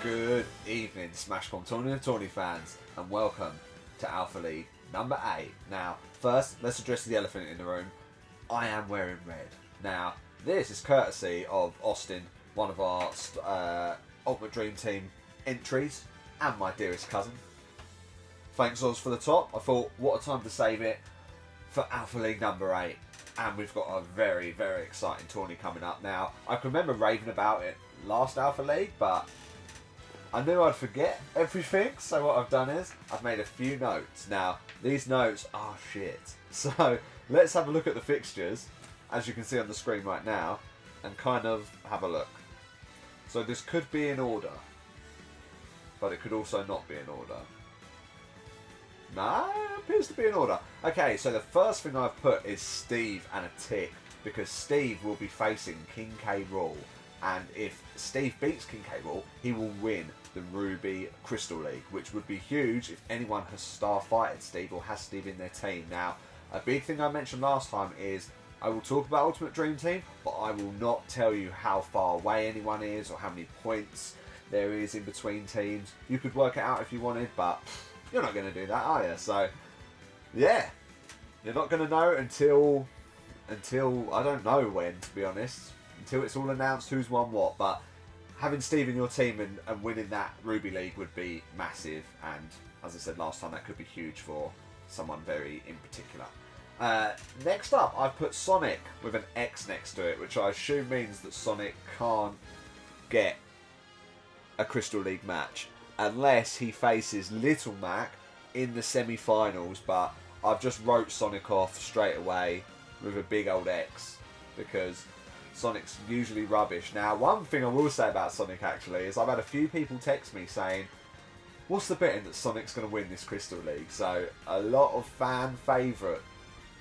Good evening, Smash Com Tourney of Tourneys fans, and welcome to Alpha League number 8. Now, first, let's address the elephant in the room. I am wearing red. Now, this is courtesy of Austin, one of our Ultimate Dream Team entries, and my dearest cousin. Thanks, Oz, for the top. I thought, what a time to save it for Alpha League number 8. And we've got a very, very exciting tourney coming up. Now, I can remember raving about it last Alpha League, but I knew I'd forget everything, so what I've done is I've made a few notes. Now, these notes are shit. So, let's have a look at the fixtures, as you can see on the screen right now, and kind of have a look. So this could be in order, but it could also not be in order. No, it appears to be in order. Okay, so the first thing I've put is Steve and a tick, because Steve will be facing King K. Rool. And if Steve beats King K. Rool, he will win the Ruby Crystal League, which would be huge if anyone has star fighted Steve or has Steve in their team. Now, a big thing I mentioned last time is I will talk about Ultimate Dream Team, but I will not tell you how far away anyone is or how many points there is in between teams. You could work it out if you wanted, but you're not going to do that, are you? So, yeah, you're not going to know until I don't know when, to be honest. Until it's all announced who's won what, but having Steve in your team and winning that Ruby League would be massive, and as I said last time, that could be huge for someone very in particular. Next up, I've put Sonic with an X next to it, which I assume means that Sonic can't get a Crystal League match unless he faces Little Mac in the semi-finals, but I've just wrote Sonic off straight away with a big old X because Sonic's usually rubbish. Now, one thing I will say about Sonic actually is I've had a few people text me saying, what's the betting that Sonic's going to win this Crystal League? So, a lot of fan favourite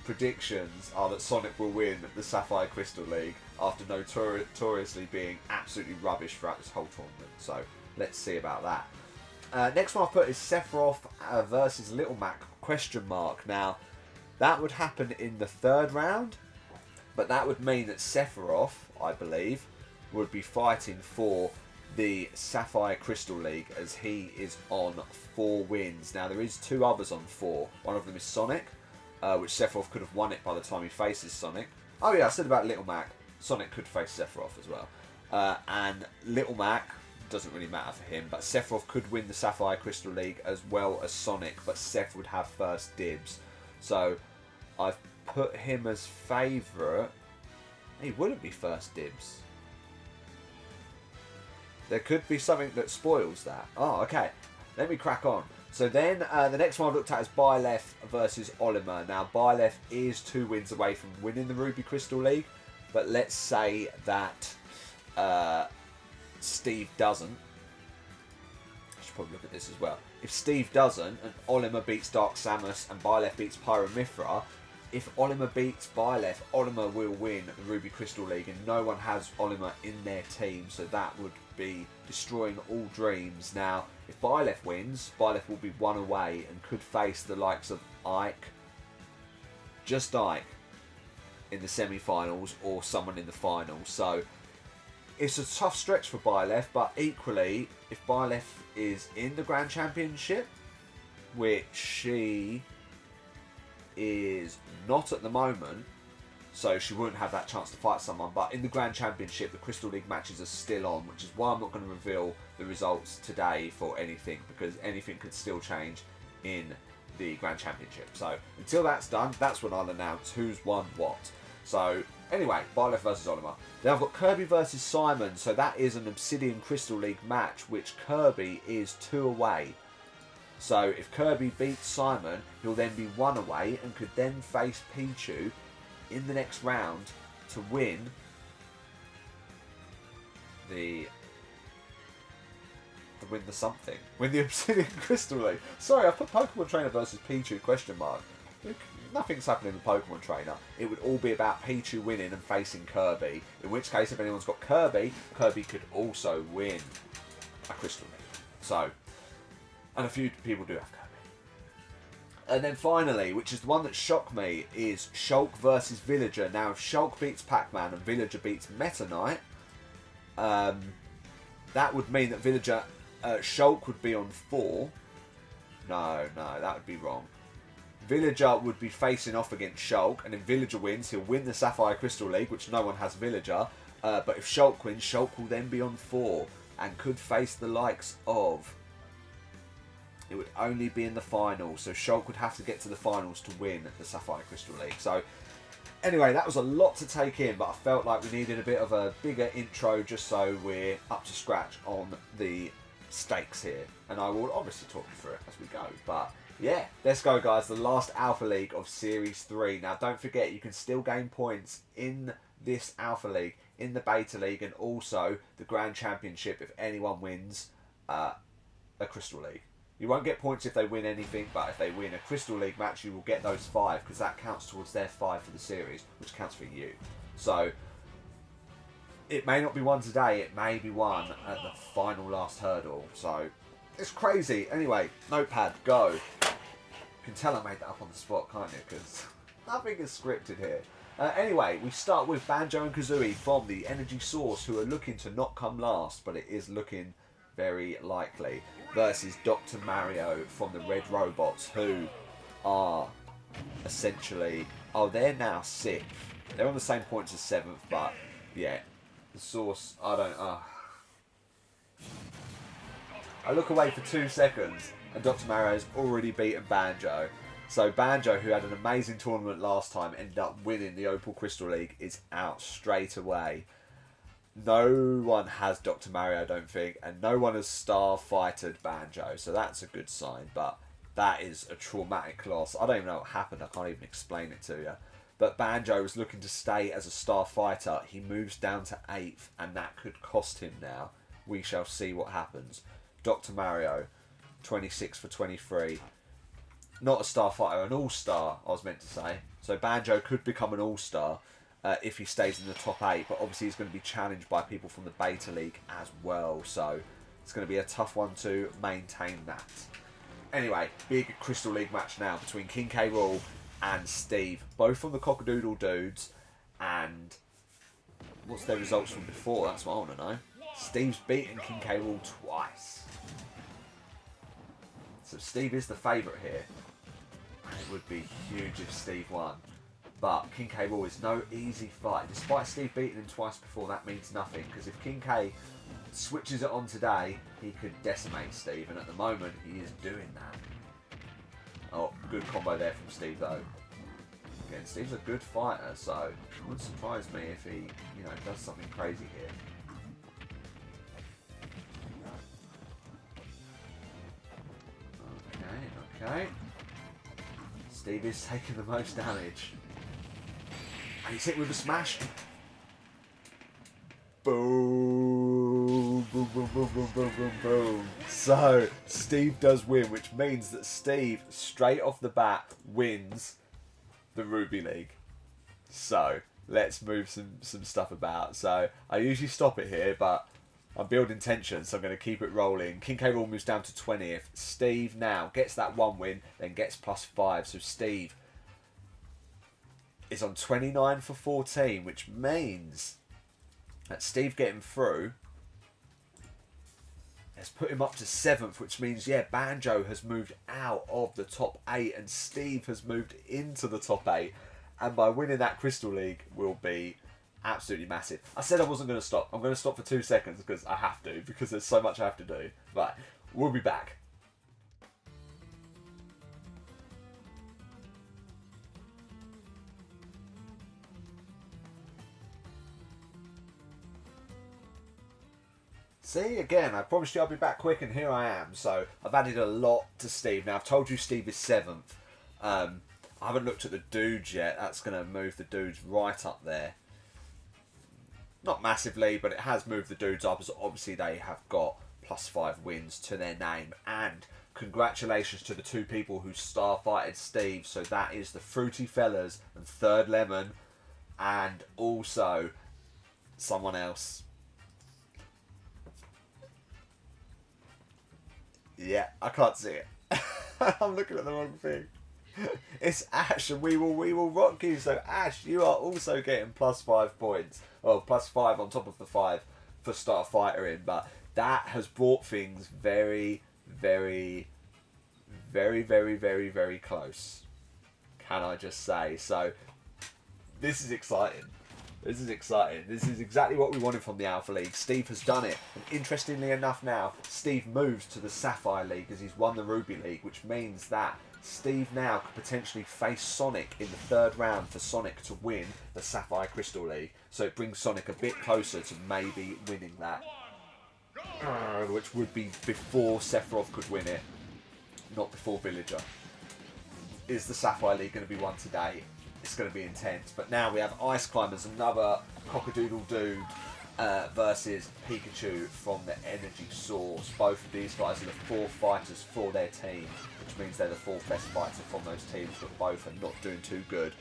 predictions are that Sonic will win the Sapphire Crystal League after notoriously being absolutely rubbish throughout this whole tournament. So, let's see about that. Next one I've put is Sephiroth versus Little Mac ? Now, that would happen in the third round. But that would mean that Sephiroth, I believe, would be fighting for the Sapphire Crystal League as he is on 4 wins. Now, there is 2 others on 4. One of them is Sonic, which Sephiroth could have won it by the time he faces Sonic. Oh yeah, I said about Little Mac. Sonic could face Sephiroth as well. And Little Mac, doesn't really matter for him, but Sephiroth could win the Sapphire Crystal League as well as Sonic, but Seph would have first dibs. So, I've put him as favourite. He wouldn't be first dibs. There could be something that spoils that. Oh, okay. Let me crack on. So then, the next one I looked at is Byleth versus Olimar. Now, Byleth is 2 wins away from winning the Ruby Crystal League, but let's say that Steve doesn't. I should probably look at this as well. If Steve doesn't, and Olimar beats Dark Samus, and Byleth beats Pyra/Mythra, if Olimar beats Byleth, Olimar will win the Ruby Crystal League, and no one has Olimar in their team, so that would be destroying all dreams. Now, if Byleth wins, Byleth will be 1 away and could face the likes of Ike, just Ike, in the semi-finals, or someone in the finals. So, it's a tough stretch for Byleth, but equally, if Byleth is in the Grand Championship, which she is not at the moment, so she wouldn't have that chance to fight someone, but in the Grand Championship the Crystal League matches are still on, which is why I'm not going to reveal the results today for anything, because anything could still change in the Grand Championship. So until that's done, that's when I'll announce who's won what. So anyway, Byleth versus Olimar. Then I've got Kirby versus Simon, so that is an Obsidian Crystal League match, which Kirby is 2 away. So if Kirby beats Simon, he'll then be 1 away and could then face Pichu in the next round to win the something. Win the Obsidian Crystal League. Sorry, I put Pokemon Trainer versus Pichu ? Nothing's happening with Pokemon Trainer. It would all be about Pichu winning and facing Kirby. In which case, if anyone's got Kirby, Kirby could also win a Crystal League. So, and a few people do have Kirby. And then finally, which is the one that shocked me, is Shulk versus Villager. Now, if Shulk beats Pac-Man and Villager beats Meta Knight, that would mean that Villager Shulk would be on 4. No, that would be wrong. Villager would be facing off against Shulk, and if Villager wins, he'll win the Sapphire Crystal League, which no one has Villager. But if Shulk wins, Shulk will then be on 4 and could face the likes of... It would only be in the finals, so Shulk would have to get to the finals to win the Sapphire Crystal League. So, anyway, that was a lot to take in, but I felt like we needed a bit of a bigger intro just so we're up to scratch on the stakes here. And I will obviously talk you through it as we go, but... yeah, let's go guys, the last Alpha League of Series 3. Now don't forget, you can still gain points in this Alpha League, in the Beta League, and also the Grand Championship if anyone wins a Crystal League. You won't get points if they win anything, but if they win a Crystal League match, you will get those 5, because that counts towards their 5 for the series, which counts for you. So, it may not be one today, it may be one at the final last hurdle. So, it's crazy. Anyway, notepad, go. You can tell I made that up on the spot, can't you? Because nothing is scripted here. Anyway, we start with Banjo and Kazooie from the Energy Source, who are looking to not come last, but it is looking very likely, versus Dr. Mario from the Red Robots, who are essentially... oh, they're now 6th. They're on the same points as 7th, but yeah, the Source, I don't... I look away for 2 seconds, and Dr. Mario's already beaten Banjo. So Banjo, who had an amazing tournament last time, ended up winning the Opal Crystal League, is out straight away. No one has Dr. Mario, I don't think, and no one has Star Fighted Banjo, so that's a good sign, but that is a traumatic loss. I don't even know what happened, I can't even explain it to you. But Banjo was looking to stay as a Star Fighter. He moves down to 8th, and that could cost him now. We shall see what happens. Dr. Mario, 26 for 23. Not a Star Fighter, an All-Star, I was meant to say. So Banjo could become an All-Star if he stays in the top 8, but obviously he's going to be challenged by people from the Beta League as well. So it's going to be a tough one to maintain that. Anyway, big Crystal League match now between King K. Rool and Steve. Both from the Cockadoodle Dudes. And what's their results from before? That's what I want to know. Steve's beaten King K. Rool twice. So Steve is the favourite here. And it would be huge if Steve won. But King K. Rool is no easy fight. Despite Steve beating him twice before, that means nothing. Because if King K switches it on today, he could decimate Steve. And at the moment, he is doing that. Oh, good combo there from Steve, though. Again, Steve's a good fighter, so it wouldn't surprise me if he, you know, does something crazy here. Okay. Steve is taking the most damage. And he's hit with a smash. Boom. Boom, boom, boom, boom, boom, boom, boom. So, Steve does win, which means that Steve, straight off the bat, wins the Ruby League. So, let's move some stuff about. So, I usually stop it here, but I'm building tension, so I'm going to keep it rolling. King K. Rool moves down to 20th. Steve now gets that 1 win, then gets +5. So Steve is on 29 for 14, which means that Steve getting through has put him up to 7th, which means, yeah, Banjo has moved out of the top 8 and Steve has moved into the top 8. And by winning that Crystal League will be absolutely massive. I said I wasn't going to stop. I'm going to stop for 2 seconds because I have to, because there's so much I have to do. But we'll be back. See, again, I promised you I'll be back quick, and here I am. So I've added a lot to Steve. Now, I've told you Steve is 7th. I haven't looked at the dudes yet. That's going to move the dudes right up there. Not massively, but it has moved the dudes up, as obviously they have got +5 wins to their name. And congratulations to the 2 people who star-fighted Steve. So that is the Fruity Fellas and Third Lemon, and also someone else. Yeah, I can't see it. I'm looking at the wrong thing. It's Ash, and we will rock you. So Ash, you are also getting +5 points. Well, +5 on top of the 5 for star fighter in. But that has brought things very, very, very, very, very, very close. Can I just say? So, this is exciting. This is exciting. This is exactly what we wanted from the Alpha League. Steve has done it. And interestingly enough now, Steve moves to the Sapphire League as he's won the Ruby League, which means that Steve now could potentially face Sonic in the third round for Sonic to win the Sapphire Crystal League. So it brings Sonic a bit closer to maybe winning that. Which would be before Sephiroth could win it, not before Villager. Is the Sapphire League going to be won today? It's going to be intense. But now we have Ice Climbers, another cockadoodle dude versus Pikachu from the Energy Source. Both of these guys are the 4 fighters for their team, which means they're the 4th best fighter from those teams, but both are not doing too good.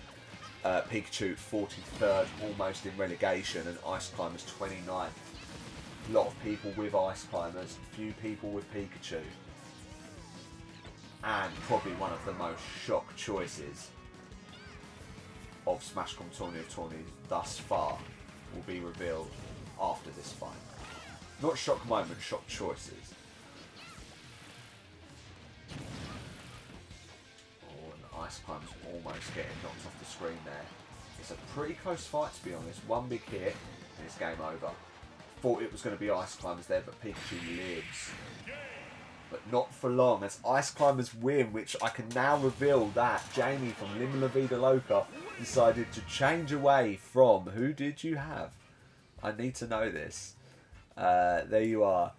Pikachu 43rd, almost in relegation, and Ice Climbers 29th. A lot of people with Ice Climbers, few people with Pikachu. And probably one of the most shock choices of Smash Com Tourney of Tourneys thus far will be revealed after this fight. Not shock moment, shock choices. Oh, and Ice Climb's almost getting knocked off the screen there. It's a pretty close fight, to be honest. One big hit and it's game over. Thought it was going to be Ice Climbers there, but Pikachu lives. But not for long, as Ice Climbers win, which I can now reveal that Jamie from Lima La Vida Loca decided to change away from... Who did you have? I need to know this. There you are.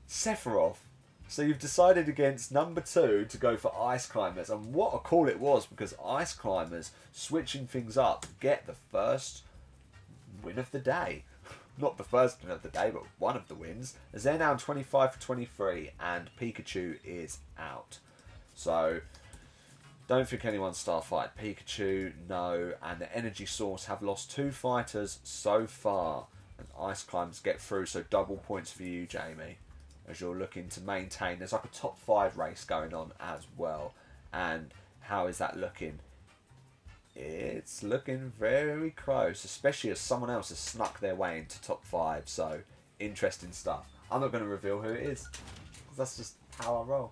Sephiroth. So you've decided against number 2 to go for Ice Climbers. And what a call it was, because Ice Climbers, switching things up, get the first win of the day. Not the first win of the day, but one of the wins, as they're now 25 for 23 and Pikachu is out. So, don't think anyone's star fight. Pikachu, no, and the Energy Source have lost 2 fighters so far, and Ice Climbers get through, so double points for you, Jamie, as you're looking to maintain. There's like a top 5 race going on as well, and how is that looking? It's looking very close, especially as someone else has snuck their way into top 5. So, interesting stuff. I'm not going to reveal who it is, because that's just how I roll.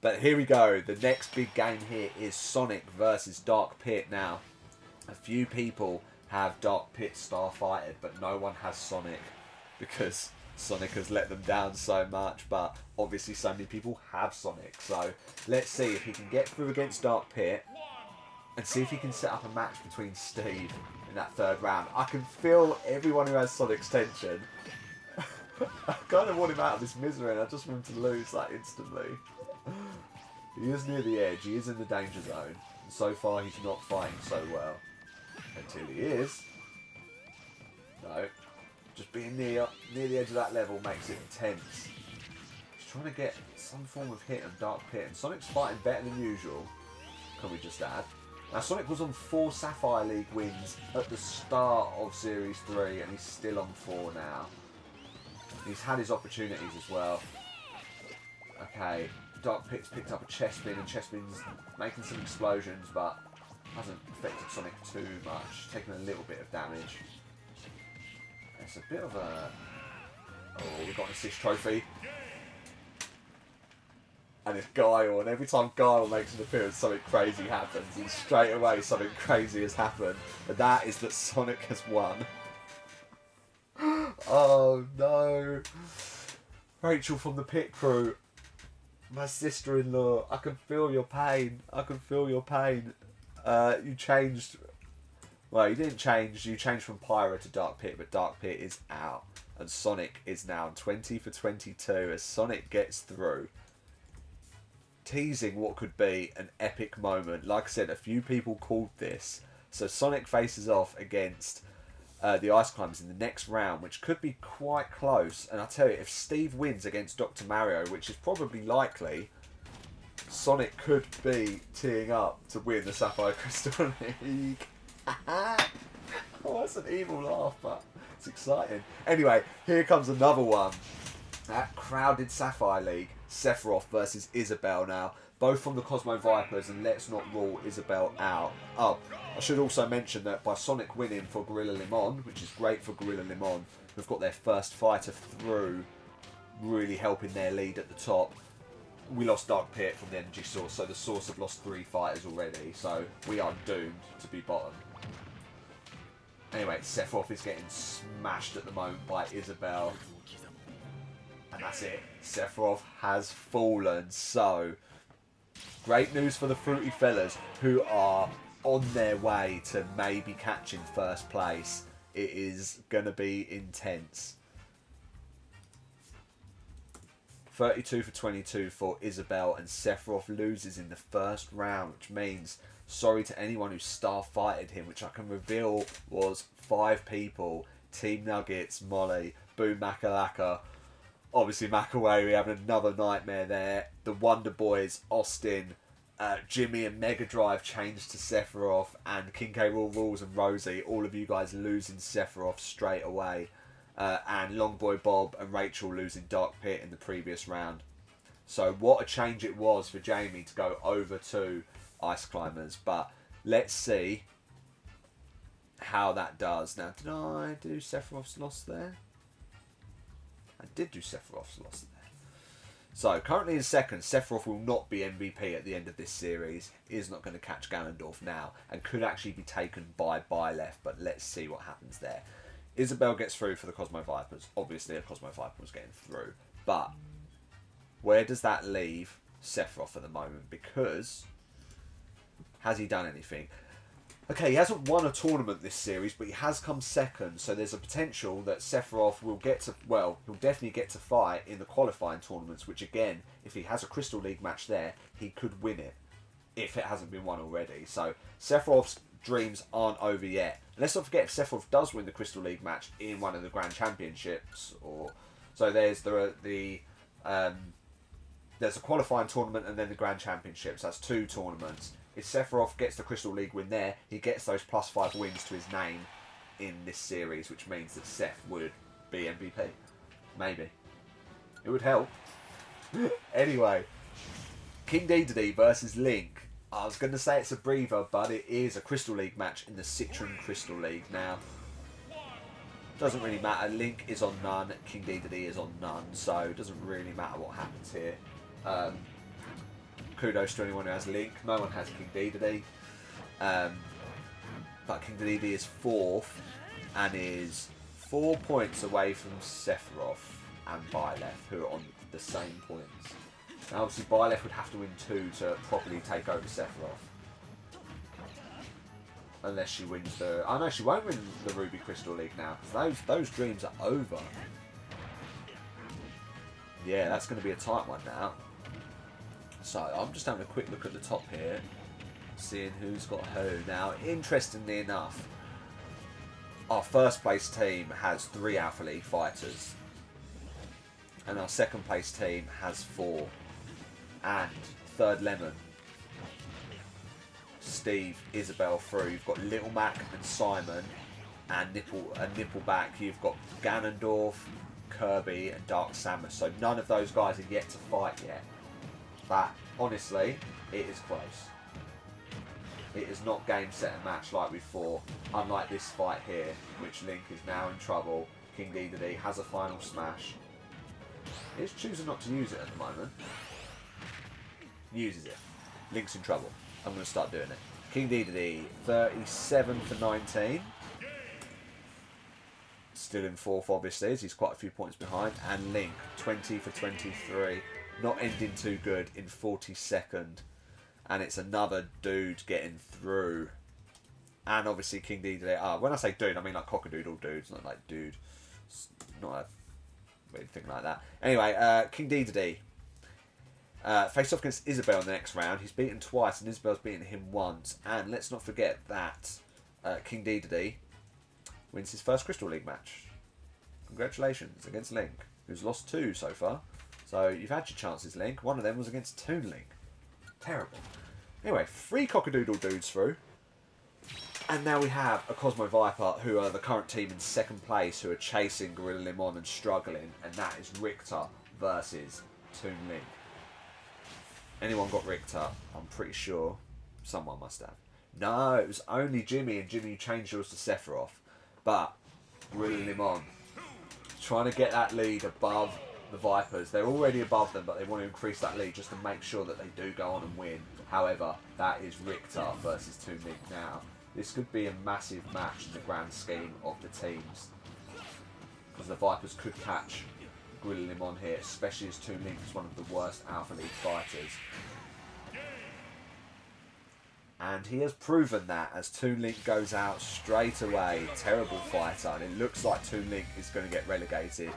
But here we go. The next big game here is Sonic versus Dark Pit. Now, a few people have Dark Pit starfighted, but no one has Sonic, because Sonic has let them down so much. But obviously so many people have Sonic. So, let's see if he can get through against Dark Pit. And see if he can set up a match between Steve in that third round. I can feel everyone who has Sonic's tension. I kind of want him out of this misery, and I just want him to lose like instantly. He is near the edge. He is in the danger zone. And so far, he's not fighting so well. Until he is. No. Just being near the edge of that level makes it tense. He's trying to get some form of hit on Dark Pit. And Sonic's fighting better than usual. Can we just add? Now, Sonic was on 4 Sapphire League wins at the start of Series 3, and he's still on 4 now. He's had his opportunities as well. Okay, Dark Pit's picked up a Chespin, and Chespin's making some explosions, but hasn't affected Sonic too much, taking a little bit of damage. It's a bit of a... Oh, we've got an assist trophy. And it's Guile, and every time Guile makes an appearance, something crazy happens, and straight away something crazy has happened, and that is that Sonic has won. Oh no! Rachel from the pit crew, my sister-in-law, I can feel your pain. I can feel your pain. You changed. Well, you didn't change. You changed from Pyra to Dark Pit, but Dark Pit is out, and Sonic is now 20 for 22 as Sonic gets through. Teasing what could be an epic moment. Like I said, a few people called this. So Sonic faces off against the Ice Climbers in the next round, which could be quite close. And I tell you, if Steve wins against Dr. Mario, which is probably likely, Sonic could be teeing up to win the Sapphire Crystal League. Oh, that's an evil laugh, but it's exciting. Anyway, here comes another one. That crowded Sapphire League. Sephiroth versus Isabelle now. Both from the Cosmo Vipers, and let's not rule Isabelle out. Oh, I should also mention that by Sonic winning for Gorilla Limon, which is great for Gorilla Limon, who've got their first fighter through really helping their lead at the top. We lost Dark Pit from the energy source, so the source have lost 3 fighters already, so we are doomed to be bottom. Anyway, Sephiroth is getting smashed at the moment by Isabelle. And that's it. Sephiroth has fallen. So, great news for the Fruity Fellas, who are on their way to maybe catching first place. It is going to be intense. 32 for 22 for Isabelle, and Sephiroth loses in the first round, which means sorry to anyone who star fighted him, which I can reveal was 5 people. Team Nuggets, Molly, Boom Makalaka, obviously Makawari having another nightmare there. The Wonder Boys, Austin, Jimmy and Mega Drive changed to Sephiroth, and King K. Rool Rules and Rosie, all of you guys losing Sephiroth straight away. And Longboy Bob and Rachel losing Dark Pit in the previous round. So what a change it was for Jamie to go over to Ice Climbers. But let's see how that does. Now, did I do Sephiroth's loss there? I did do Sephiroth's loss there. So, currently in second, Sephiroth will not be MVP at the end of this series. He is not going to catch Ganondorf now, and could actually be taken by Byleth, but let's see what happens there. Isabelle gets through for the Cosmo Vipers. Obviously, a Cosmo Viper was getting through. But where does that leave Sephiroth at the moment? Because has he done anything? Okay, he hasn't won a tournament this series, but he has come second. So there's a potential that Sephiroth will get to, well, he'll definitely get to fight in the qualifying tournaments, which again, if he has a Crystal League match there, he could win it if it hasn't been won already. So Sephiroth's dreams aren't over yet. And let's not forget, if Sephiroth does win the Crystal League match in one of the Grand Championships, or so there's there's a qualifying tournament and then the Grand Championships. That's 2 tournaments. If Sephiroth gets the Crystal League win there, he gets those +5 wins to his name in this series, which means that Seth would be MVP. Maybe. It would help. Anyway, King Dedede versus Link. I was going to say it's a breather, but it is a Crystal League match in the Citron Crystal League. Now, doesn't really matter. Link is on none, King Dedede is on none, so it doesn't really matter what happens here. Kudos to anyone who has Link. No one has King Dedede. But King Dedede is 4th and is 4 points away from Sephiroth and Byleth, who are on the same points. Now, obviously, Byleth would have to win 2 to properly take over Sephiroth. Unless she wins the... Oh, no, she won't win the Ruby Crystal League now, because those dreams are over. Yeah, that's going to be a tight one now. So, I'm just having a quick look at the top here, seeing who's got who. Now, interestingly enough, our first place team has 3 Alpha League fighters. And our second place team has 4. And third Lemon, Steve, Isabelle through. You've got Little Mac and Simon, and Nippleback. You've got Ganondorf, Kirby, and Dark Samus. So none of those guys are yet to fight yet. But honestly, it is close. It is not game, set, and match like before. Unlike this fight here, which Link is now in trouble. King Dedede has a final smash. He's choosing not to use it at the moment. Uses it. Link's in trouble. I'm going to start doing it. King Dedede, 37 for 19. Still in 4th, obviously, as he's quite a few points behind. And Link, 20 for 23. Not ending too good in 42nd. And it's another dude getting through. And obviously King Dedede. When I say dude, I mean like cockadoodle dudes, not like dude. It's not a weird thing like that. Anyway, King Dedede. Face off against Isabelle in the next round. He's beaten twice and Isabelle's beaten him once. And let's not forget that King Dedede wins his first Crystal League match. Congratulations against Link, who's lost 2 so far. So you've had your chances, Link. One of them was against Toon Link. Terrible. Anyway, 3 cockadoodle dudes through. And now we have a Cosmo Viper, who are the current team in 2nd place, who are chasing Gorilla Limon and struggling. And that is Richter versus Toon Link. Anyone got Richter? I'm pretty sure someone must have. No, it was only Jimmy, and Jimmy changed yours to Sephiroth. But Gorilla Limon trying to get that lead above the Vipers. They're already above them, but they want to increase that lead just to make sure that they do go on and win. However, that is Richter versus Toon Link now. This could be a massive match in the grand scheme of the teams, because the Vipers could catch Gorilla Limon here, especially as Toon Link is one of the worst Alpha League fighters. And he has proven that as Toon Link goes out straight away. Terrible fighter, and it looks like Toon Link is going to get relegated.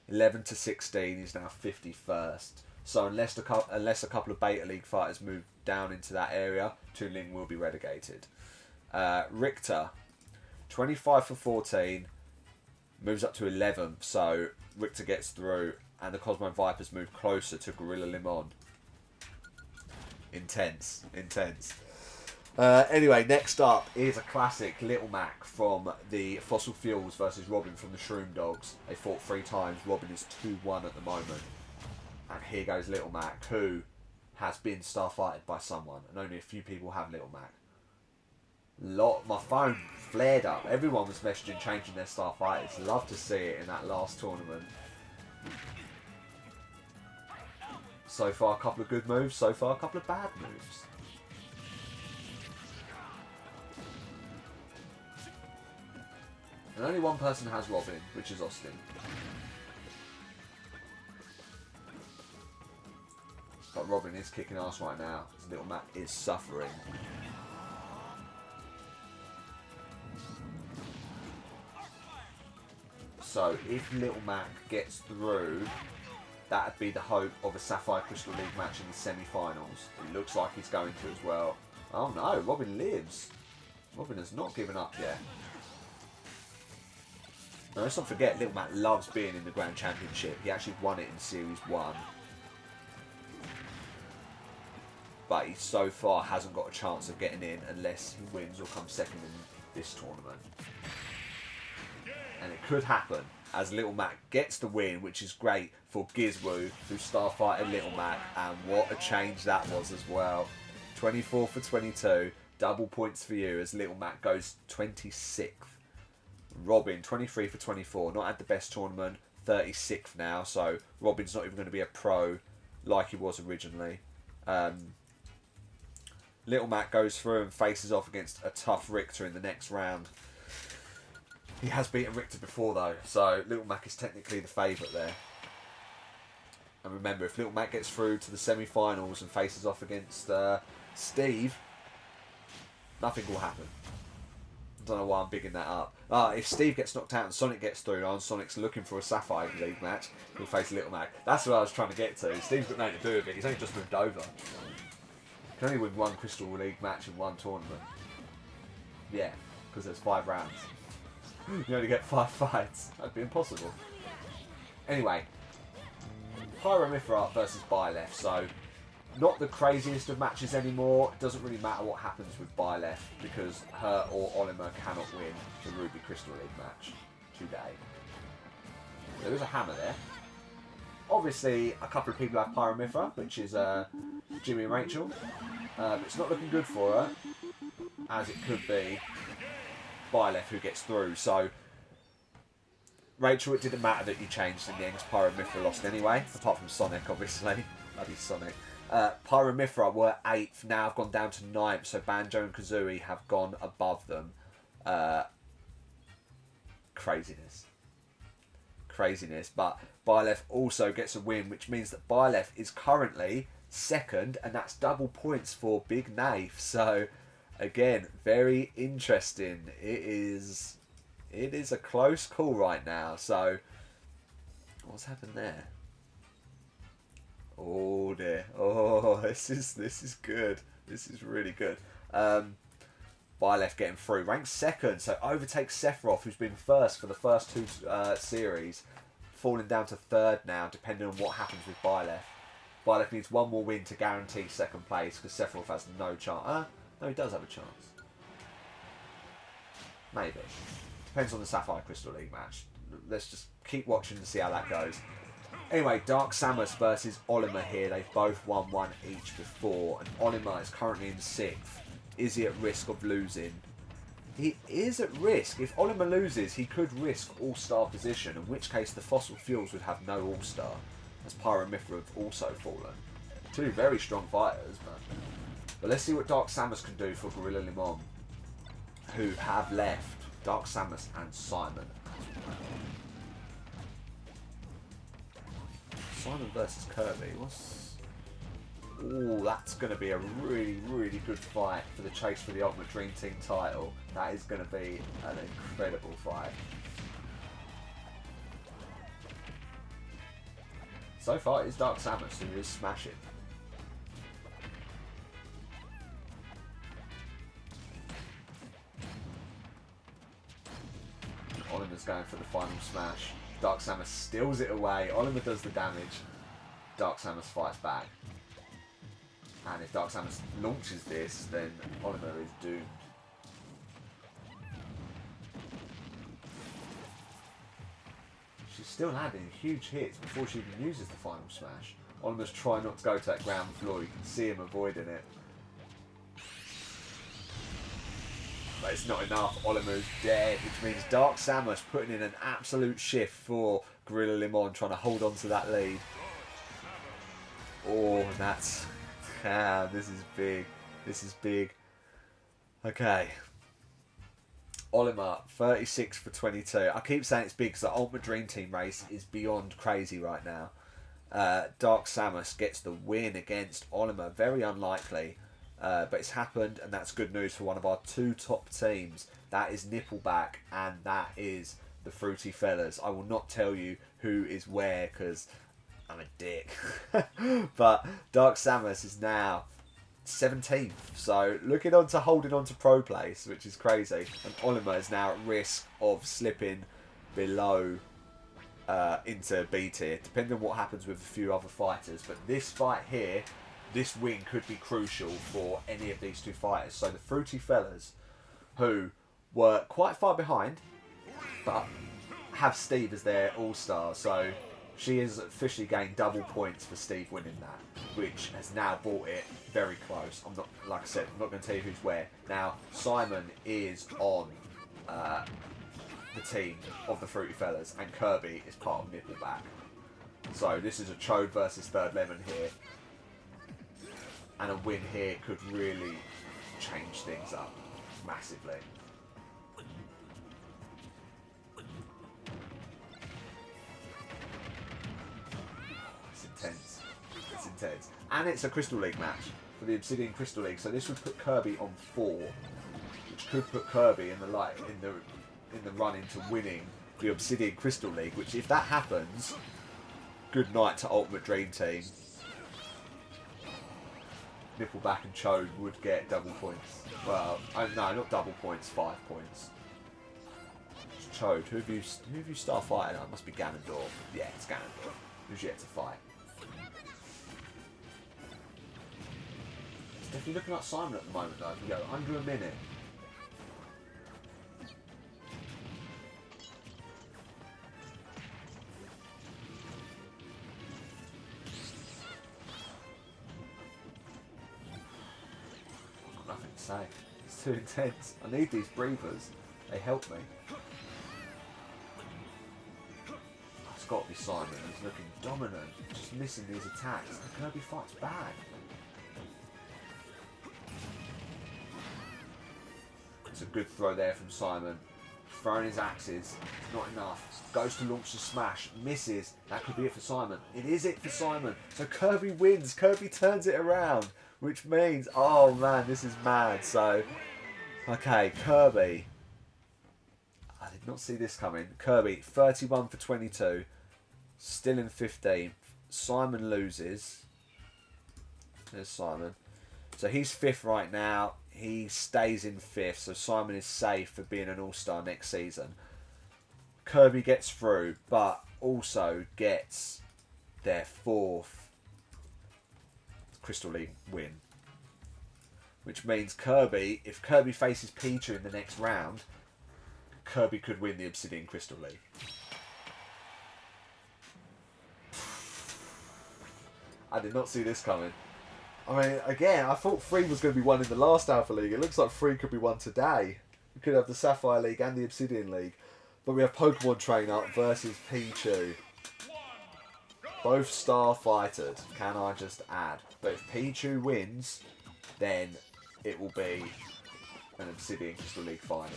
11 to 16, he's now 51st. So unless a couple of Beta League fighters move down into that area, Toon Link will be relegated. Richter, 25 for 14, moves up to 11th, so Richter gets through, and the Cosmo Vipers move closer to Gorilla Limon. Intense, intense. Anyway, next up is a classic, Little Mac from the Fossil Fuels versus Robin from the Shroom Dogs. They fought 3 times. Robin is 2-1 at the moment. And here goes Little Mac, who has been starfighted by someone, and only a few people have Little Mac. My phone flared up. Everyone was messaging changing their starfighters. Love to see it in that last tournament. So far, a couple of good moves. So far, a couple of bad moves. And only one person has Robin, which is Austin. But Robin is kicking ass right now. His Little Mac is suffering. So if Little Mac gets through, that would be the hope of a Sapphire Crystal League match in the semi-finals. It looks like he's going to as well. Oh no, Robin lives. Robin has not given up yet. Now, let's not forget, Little Mac loves being in the Grand Championship. He actually won it in Series 1. But he so far hasn't got a chance of getting in unless he wins or comes second in this tournament. And it could happen as Little Mac gets the win, which is great for Gizwoo, who starfighted Little Mac. And what a change that was as well. 24 for 22. Double points for you as Little Mac goes 26th. Robin, 23 for 24, not had the best tournament, 36th now, so Robin's not even going to be a pro like he was originally. Little Mac goes through and faces off against a tough Richter in the next round. He has beaten Richter before though, so Little Mac is technically the favourite there. And remember, if Little Mac gets through to the semi-finals and faces off against Steve, nothing will happen. I don't know why I'm bigging that up. If Steve gets knocked out and Sonic gets through, and Sonic's looking for a Sapphire League match, he'll face Little Mac. That's what I was trying to get to. Steve's got nothing to do with it. He's only just moved over. He can only win one Crystal League match in one tournament. Yeah, because there's 5 rounds. You only get 5 fights. That'd be impossible. Anyway, Pyromithra versus Byleth. So, not the craziest of matches anymore. It doesn't really matter what happens with Byleth because her or Olimar cannot win the Ruby Crystal League match today. There is a hammer there. Obviously, a couple of people have Pyromithra, which is Jimmy and Rachel. It's not looking good for her, as it could be Byleth who gets through. So, Rachel, it didn't matter that you changed in the end. Pyromithra lost anyway, apart from Sonic, obviously. Bloody Sonic. Pyromithra were 8th, now have gone down to 9th, so Banjo and Kazooie have gone above them. Craziness. Craziness, but Byleth also gets a win, which means that Byleth is currently 2nd, and that's double points for Big Nath. So, again, very interesting. It is a close call right now. So, what's happened there? Oh dear. Oh, this is good. This is really good. Byleth getting through. Ranked 2nd, so overtakes Sephiroth, who's been 1st for the first 2 series. Falling down to 3rd now, depending on what happens with Byleth. Byleth needs 1 more win to guarantee 2nd place, because Sephiroth has no chance. No, he does have a chance. Maybe. Depends on the Sapphire Crystal League match. Let's just keep watching to see how that goes. Anyway, Dark Samus versus Olimar here. They've both won 1 each before, and Olimar is currently in 6th. Is he at risk of losing? He is at risk. If Olimar loses, he could risk All-Star position, in which case the Fossil Fuels would have no All-Star. as Pyramithra have also fallen. Two very strong fighters, but let's see what Dark Samus can do for Gorilla Limon, who have left Dark Samus and Simon. Simon versus Kirby. Ooh, that's going to be a really, really good fight for the chase for the Ultimate Dream Team title. That is going to be an incredible fight. So far, it's Dark Samus who is smashing. Oliver's going for the final smash. Dark Samus steals it away. Oliver does the damage. Dark Samus fights back. And if Dark Samus launches this, then Oliver is doomed. She's still landing huge hits before she even uses the final smash. Oliver's trying not to go to that ground floor. You can see him avoiding it. But it's not enough. Oliver's dead, which means Dark Samus putting in an absolute shift for Gorilla Limon, trying to hold on to that lead. Oh, that's... this is big. This is big. Okay. Olimar, 36 for 22. I keep saying it's big because the Ultimate Dream Team race is beyond crazy right now. Dark Samus gets the win against Olimar. Very unlikely. But it's happened, and that's good news for one of our two top teams. That is Nippleback, and that is the Fruity Fellas. I will not tell you who is where, because I'm a dick. But Dark Samus is now 17th, so looking on to holding on to pro place, which is crazy. And Olimar is now at risk of slipping below into B tier, depending on what happens with a few other fighters. But this fight here, this win could be crucial for any of these two fighters. So the Fruity Fellas, who were quite far behind, but have Steve as their all-star. So she has officially gained double points for Steve winning that, which has now brought it very close. I'm not, like I said, I'm not going to tell you who's where. Now, Simon is on the team of the Fruity Fellas, and Kirby is part of Nippleback. So this is a Chode versus Third Lemon here. And a win here could really change things up massively. It's intense. It's intense. And it's a Crystal League match for the Obsidian Crystal League. So this would put Kirby on 4, which could put Kirby in the run into winning the Obsidian Crystal League. Which, if that happens, good night to Ultimate Dream Team. Nippleback and Chode would get double points. Well, no, not double points, 5 points. Chode, who have you start fighting? It must be Ganondorf. Yeah, it's Ganondorf. Who's yet to fight? It's definitely looking like Simon at the moment, though. We go under a minute. Say. It's too intense. I need these breathers. They help me. It's got to be Simon. He's looking dominant. Just missing these attacks. The Kirby fight's bad. It's a good throw there from Simon. Throwing his axes. Not enough. Goes to launch the smash. Misses. That could be it for Simon. It is it for Simon. So Kirby wins. Kirby turns it around. Which means, oh man, this is mad. So, okay, Kirby. I did not see this coming. Kirby, 31 for 22. Still in 15th. Simon loses. There's Simon. So he's 5th right now. He stays in 5th. So Simon is safe for being an all-star next season. Kirby gets through, but also gets their 4th Crystal League win. Which means Kirby, if Kirby faces Pichu in the next round, Kirby could win the Obsidian Crystal League. I did not see this coming. I mean, again, I thought 3 was going to be won in the last Alpha League. It looks like 3 could be won today. We could have the Sapphire League and the Obsidian League. But we have Pokemon Trainer versus Pichu. Both Starfighters, can I just add? But if Pichu wins, then it will be an Obsidian Crystal League final.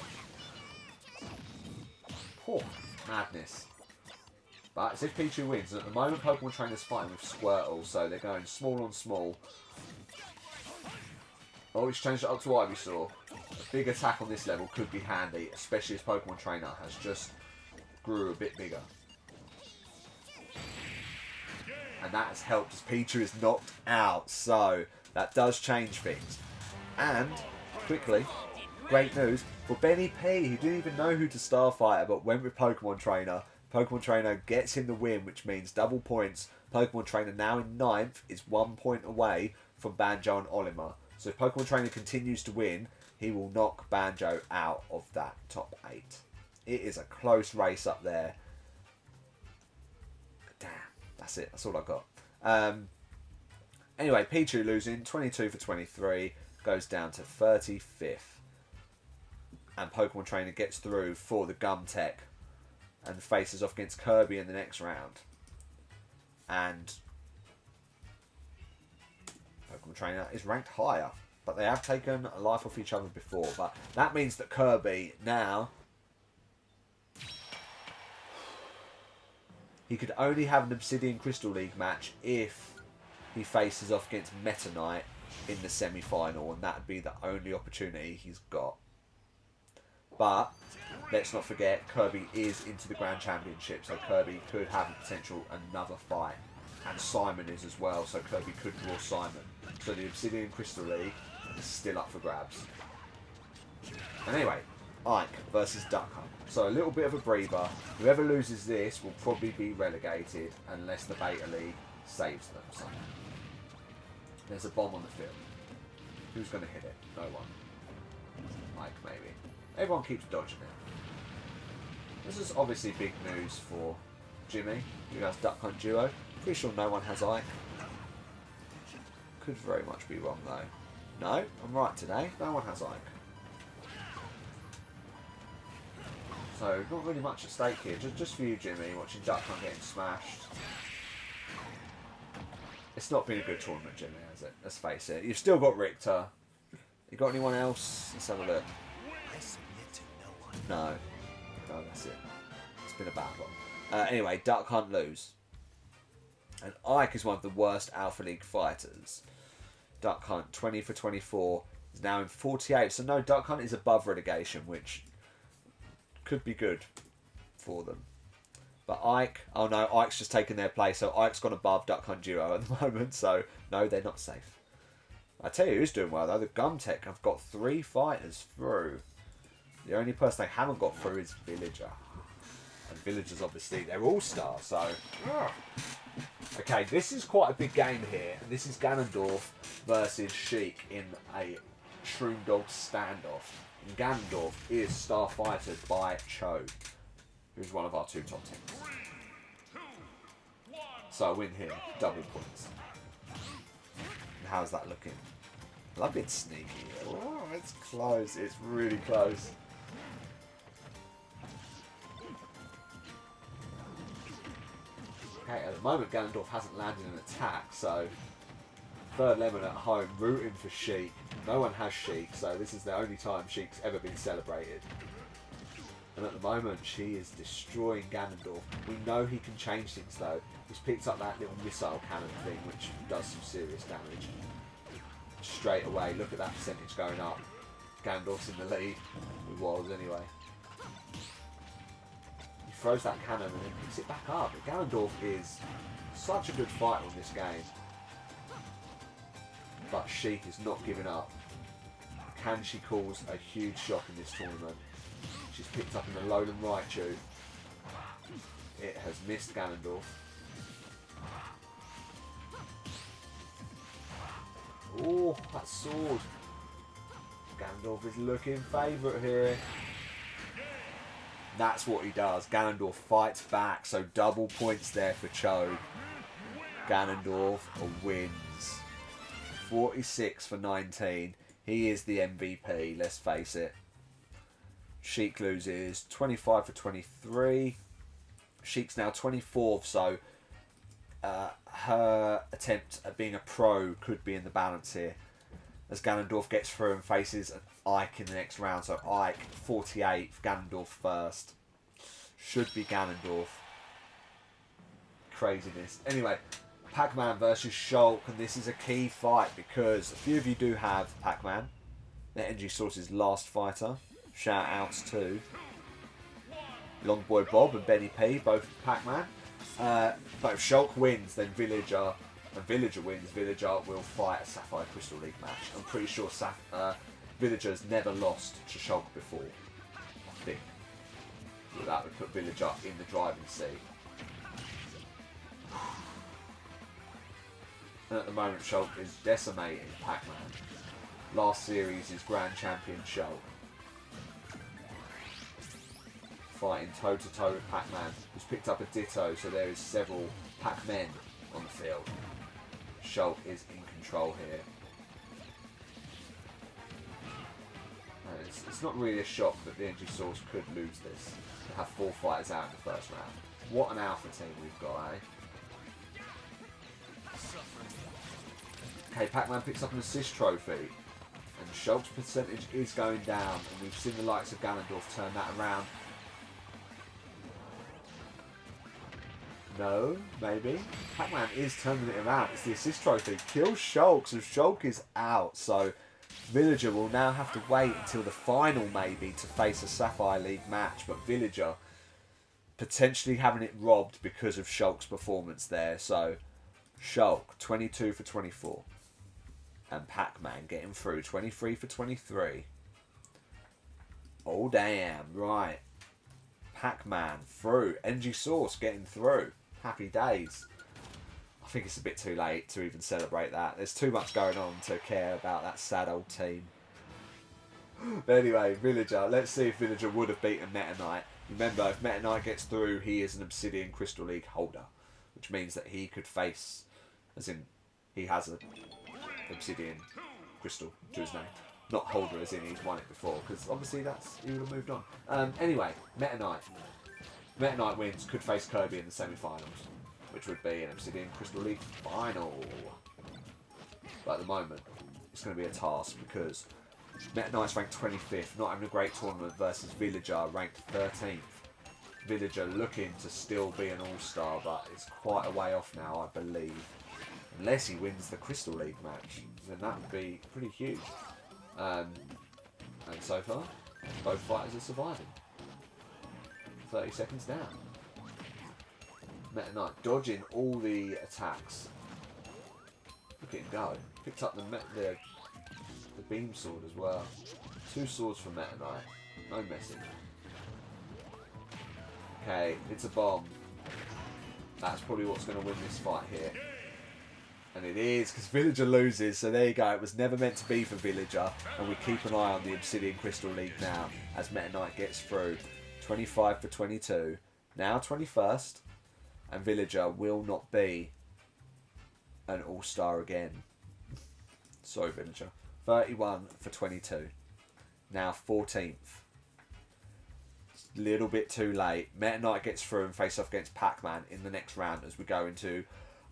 Oh, madness. But as if Pichu wins, and at the moment Pokemon Trainer's fighting with Squirtle, so they're going small on small. Oh, he's changed it up to Ivysaur. A big attack on this level could be handy, especially as Pokemon Trainer has just grew a bit bigger. And that has helped as Pichu is knocked out, so that does change things. And, quickly, great news for Benny P, who didn't even know who to Starfighter, but went with Pokemon Trainer. Pokemon Trainer gets him the win, which means double points. Pokemon Trainer now in 9th is 1 point away from Banjo and Olimar. So if Pokemon Trainer continues to win, he will knock Banjo out of that top 8. It is a close race up there. Damn, that's it. That's all I got. Anyway, Pichu losing 22 for 23, goes down to 35th. And Pokemon Trainer gets through for the Gum Tech and faces off against Kirby in the next round. And Pokemon Trainer is ranked higher, but they have taken a life off each other before. But that means that Kirby now, he could only have an Obsidian Crystal League match if he faces off against Meta Knight in the semi-final, and that would be the only opportunity he's got. But let's not forget, Kirby is into the Grand Championship, so Kirby could have a potential another fight. And Simon is as well, so Kirby could draw Simon. So the Obsidian Crystal League is still up for grabs. And anyway, Ike versus Duck Hunt. So a little bit of a breather. Whoever loses this will probably be relegated unless the Beta League saves them somehow. There's a bomb on the field. Who's going to hit it? No one. Ike, maybe. Everyone keeps dodging it. This is obviously big news for Jimmy, who has Duck Hunt Duo. Pretty sure no one has Ike. Could very much be wrong though. No, I'm right today. No one has Ike. So, not really much at stake here. Just for you, Jimmy, watching Duck Hunt getting smashed. It's not been a good tournament, Jimmy, has it? Let's face it. You've still got Richter. You got anyone else? Let's have a look. No. No, that's it. It's been a bad one. Anyway, Duck Hunt lose. And Ike is one of the worst Alpha League fighters. Duck Hunt, 20 for 24, is now in 48. So no, Duck Hunt is above relegation, which could be good for them. But Ike, oh no, Ike's just taken their place. So Ike's gone above Duck Hunt Duo at the moment. So no, they're not safe. I tell you who's doing well though. The Gum Tech have got 3 fighters through. The only person they haven't got through is Villager. And Villagers, obviously, they're all-stars, so... Okay, this is quite a big game here. This is Ganondorf versus Sheik in a Shroomdog standoff. And Ganondorf is Starfighted by Cho, who's one of our 2 top teams. So a win here, double points. And how's that looking? I love it sneaky. Oh, it's close. It's really close. Okay, at the moment Ganondorf hasn't landed an attack, so third lemon at home, rooting for Sheik. No one has Sheik, so this is the only time Sheik's ever been celebrated. And at the moment, she is destroying Ganondorf. We know he can change things though. He's picked up that little missile cannon thing, which does some serious damage. Straight away, look at that percentage going up. Ganondorf's in the lead. He was anyway. Throws that cannon and then picks it back up. But Ganondorf is such a good fighter in this game. But Sheik is not giving up. Can she cause a huge shock in this tournament? She's picked up an Alolan Raichu. It has missed Ganondorf. Oh, that sword. Ganondorf is looking favourite here. That's what he does. Ganondorf fights back, so double points there for Cho. Ganondorf wins. 46 for 19. He is the MVP, let's face it. Sheik loses 25 for 23. Sheik's now 24th, so her attempt at being a pro could be in the balance here, as Ganondorf gets through and faces Ike in the next round. So Ike 48th, Ganondorf first. Should be Ganondorf. Craziness. Anyway, Pac-Man versus Shulk, and this is a key fight because a few of you do have Pac-Man. The Energy Source's last fighter. Shout outs to Longboy Bob and Benny P, both Pac-Man. But if Shulk wins, then Villager, and Villager wins, Villager will fight a Sapphire Crystal League match. I'm pretty sure Villager's never lost to Shulk before, I think. So that would put Villager in the driving seat. And at the moment, Shulk is decimating Pac-Man. Last series is Grand Champion Shulk. Fighting toe-to-toe with Pac-Man, who's picked up a Ditto, so there is several Pac-Men on the field. Shulk is in control here. And it's not really a shock that the Energy Source could lose this. They have 4 fighters out in the first round. What an alpha team we've got, eh? Okay, Pac-Man picks up an assist trophy, and Shulk's percentage is going down, and we've seen the likes of Ganondorf turn that around. No, maybe. Pac-Man is turning it around. It's the assist trophy. Kills Shulk, so Shulk is out. So Villager will now have to wait until the final, maybe, to face a Sapphire League match. But Villager potentially having it robbed because of Shulk's performance there. So Shulk, 22 for 24. And Pac-Man getting through, 23 for 23. Oh, damn. Right. Pac-Man through. Energy Source getting through. Happy days. I think it's a bit too late to even celebrate that. There's too much going on to care about that sad old team. But anyway, Villager. Let's see if Villager would have beaten Meta Knight. Remember, if Meta Knight gets through, he is an Obsidian Crystal League holder. Which means that he could face, as in, he has an Obsidian Crystal to his name. Not holder as in he's won it before, because obviously he would have moved on. Anyway, Meta Knight. Meta Knight wins, could face Kirby in the semi-finals, which would be an Obsidian Crystal League final. But at the moment, it's going to be a task because Meta Knight's ranked 25th, not having a great tournament, versus Villager ranked 13th. Villager looking to still be an all-star, but it's quite a way off now, I believe. Unless he wins the Crystal League match, then that would be pretty huge. And so far, both fighters are surviving. 30 seconds down. Meta Knight dodging all the attacks. Look at him go. Picked up the beam sword as well. 2 swords for Meta Knight. No messing. Okay, it's a bomb. That's probably what's going to win this fight here. And it is, because Villager loses, so there you go. It was never meant to be for Villager. And we keep an eye on the Obsidian Crystal League now, as Meta Knight gets through. 25 for 22. Now 21st. And Villager will not be an all-star again. Sorry, Villager. 31 for 22. Now 14th. Little bit too late. Meta Knight gets through and face off against Pac-Man in the next round as we go into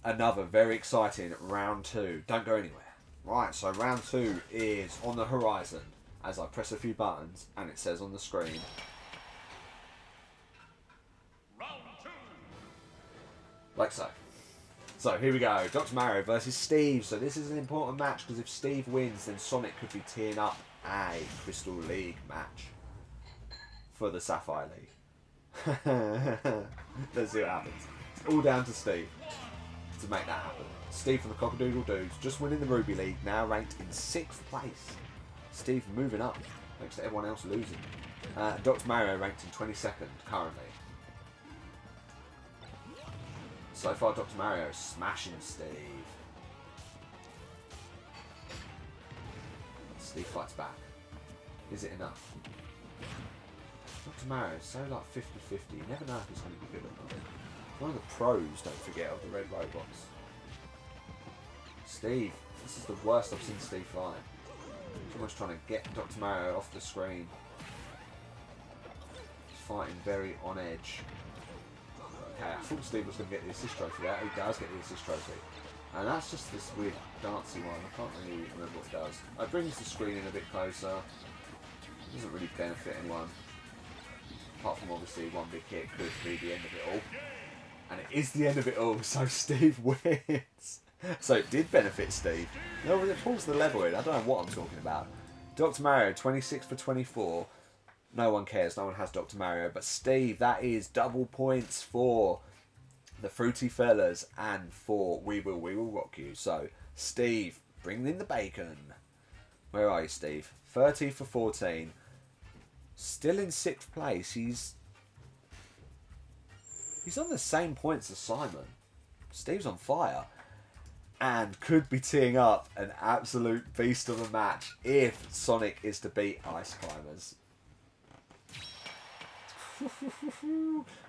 another very exciting round 2. Don't go anywhere. Right, so round 2 is on the horizon as I press a few buttons and it says on the screen. Round 2. Like so. So here we go. Dr. Mario versus Steve. So this is an important match because if Steve wins, then Sonic could be teeing up a Crystal League match for the Sapphire League. Let's see what happens. It's all down to Steve to make that happen. Steve from the Cockadoodle Dudes just winning the Ruby League, now ranked in 6th place. Steve moving up thanks to everyone else losing. Dr. Mario ranked in 22nd currently. So far Dr. Mario is smashing Steve. Steve fights back. Is it enough? Dr. Mario is so like 50-50. You never know if he's going to be good or not. One of the pros, don't forget, of the Red Robots. Steve, this is the worst I've seen Steve fight. He's almost trying to get Dr. Mario off the screen. He's fighting very on edge. Okay, I thought Steve was going to get the assist trophy there. He does get the assist trophy. And that's just this weird dancey one. I can't really remember what it does. It brings the screen in a bit closer. It doesn't really benefit anyone. Apart from obviously one big hit could be the end of it all. And it is the end of it all, so Steve wins. So it did benefit Steve. No, it pulls the level in. I don't know what I'm talking about. Dr. Mario, 26 for 24. No one cares. No one has Dr. Mario. But Steve, that is double points for the Fruity Fellas and for We Will Rock You. So, Steve, bring in the bacon. Where are you, Steve? 30 for 14. Still in 6th place. He's on the same points as Simon. Steve's on fire. And could be teeing up an absolute beast of a match if Sonic is to beat Ice Climbers.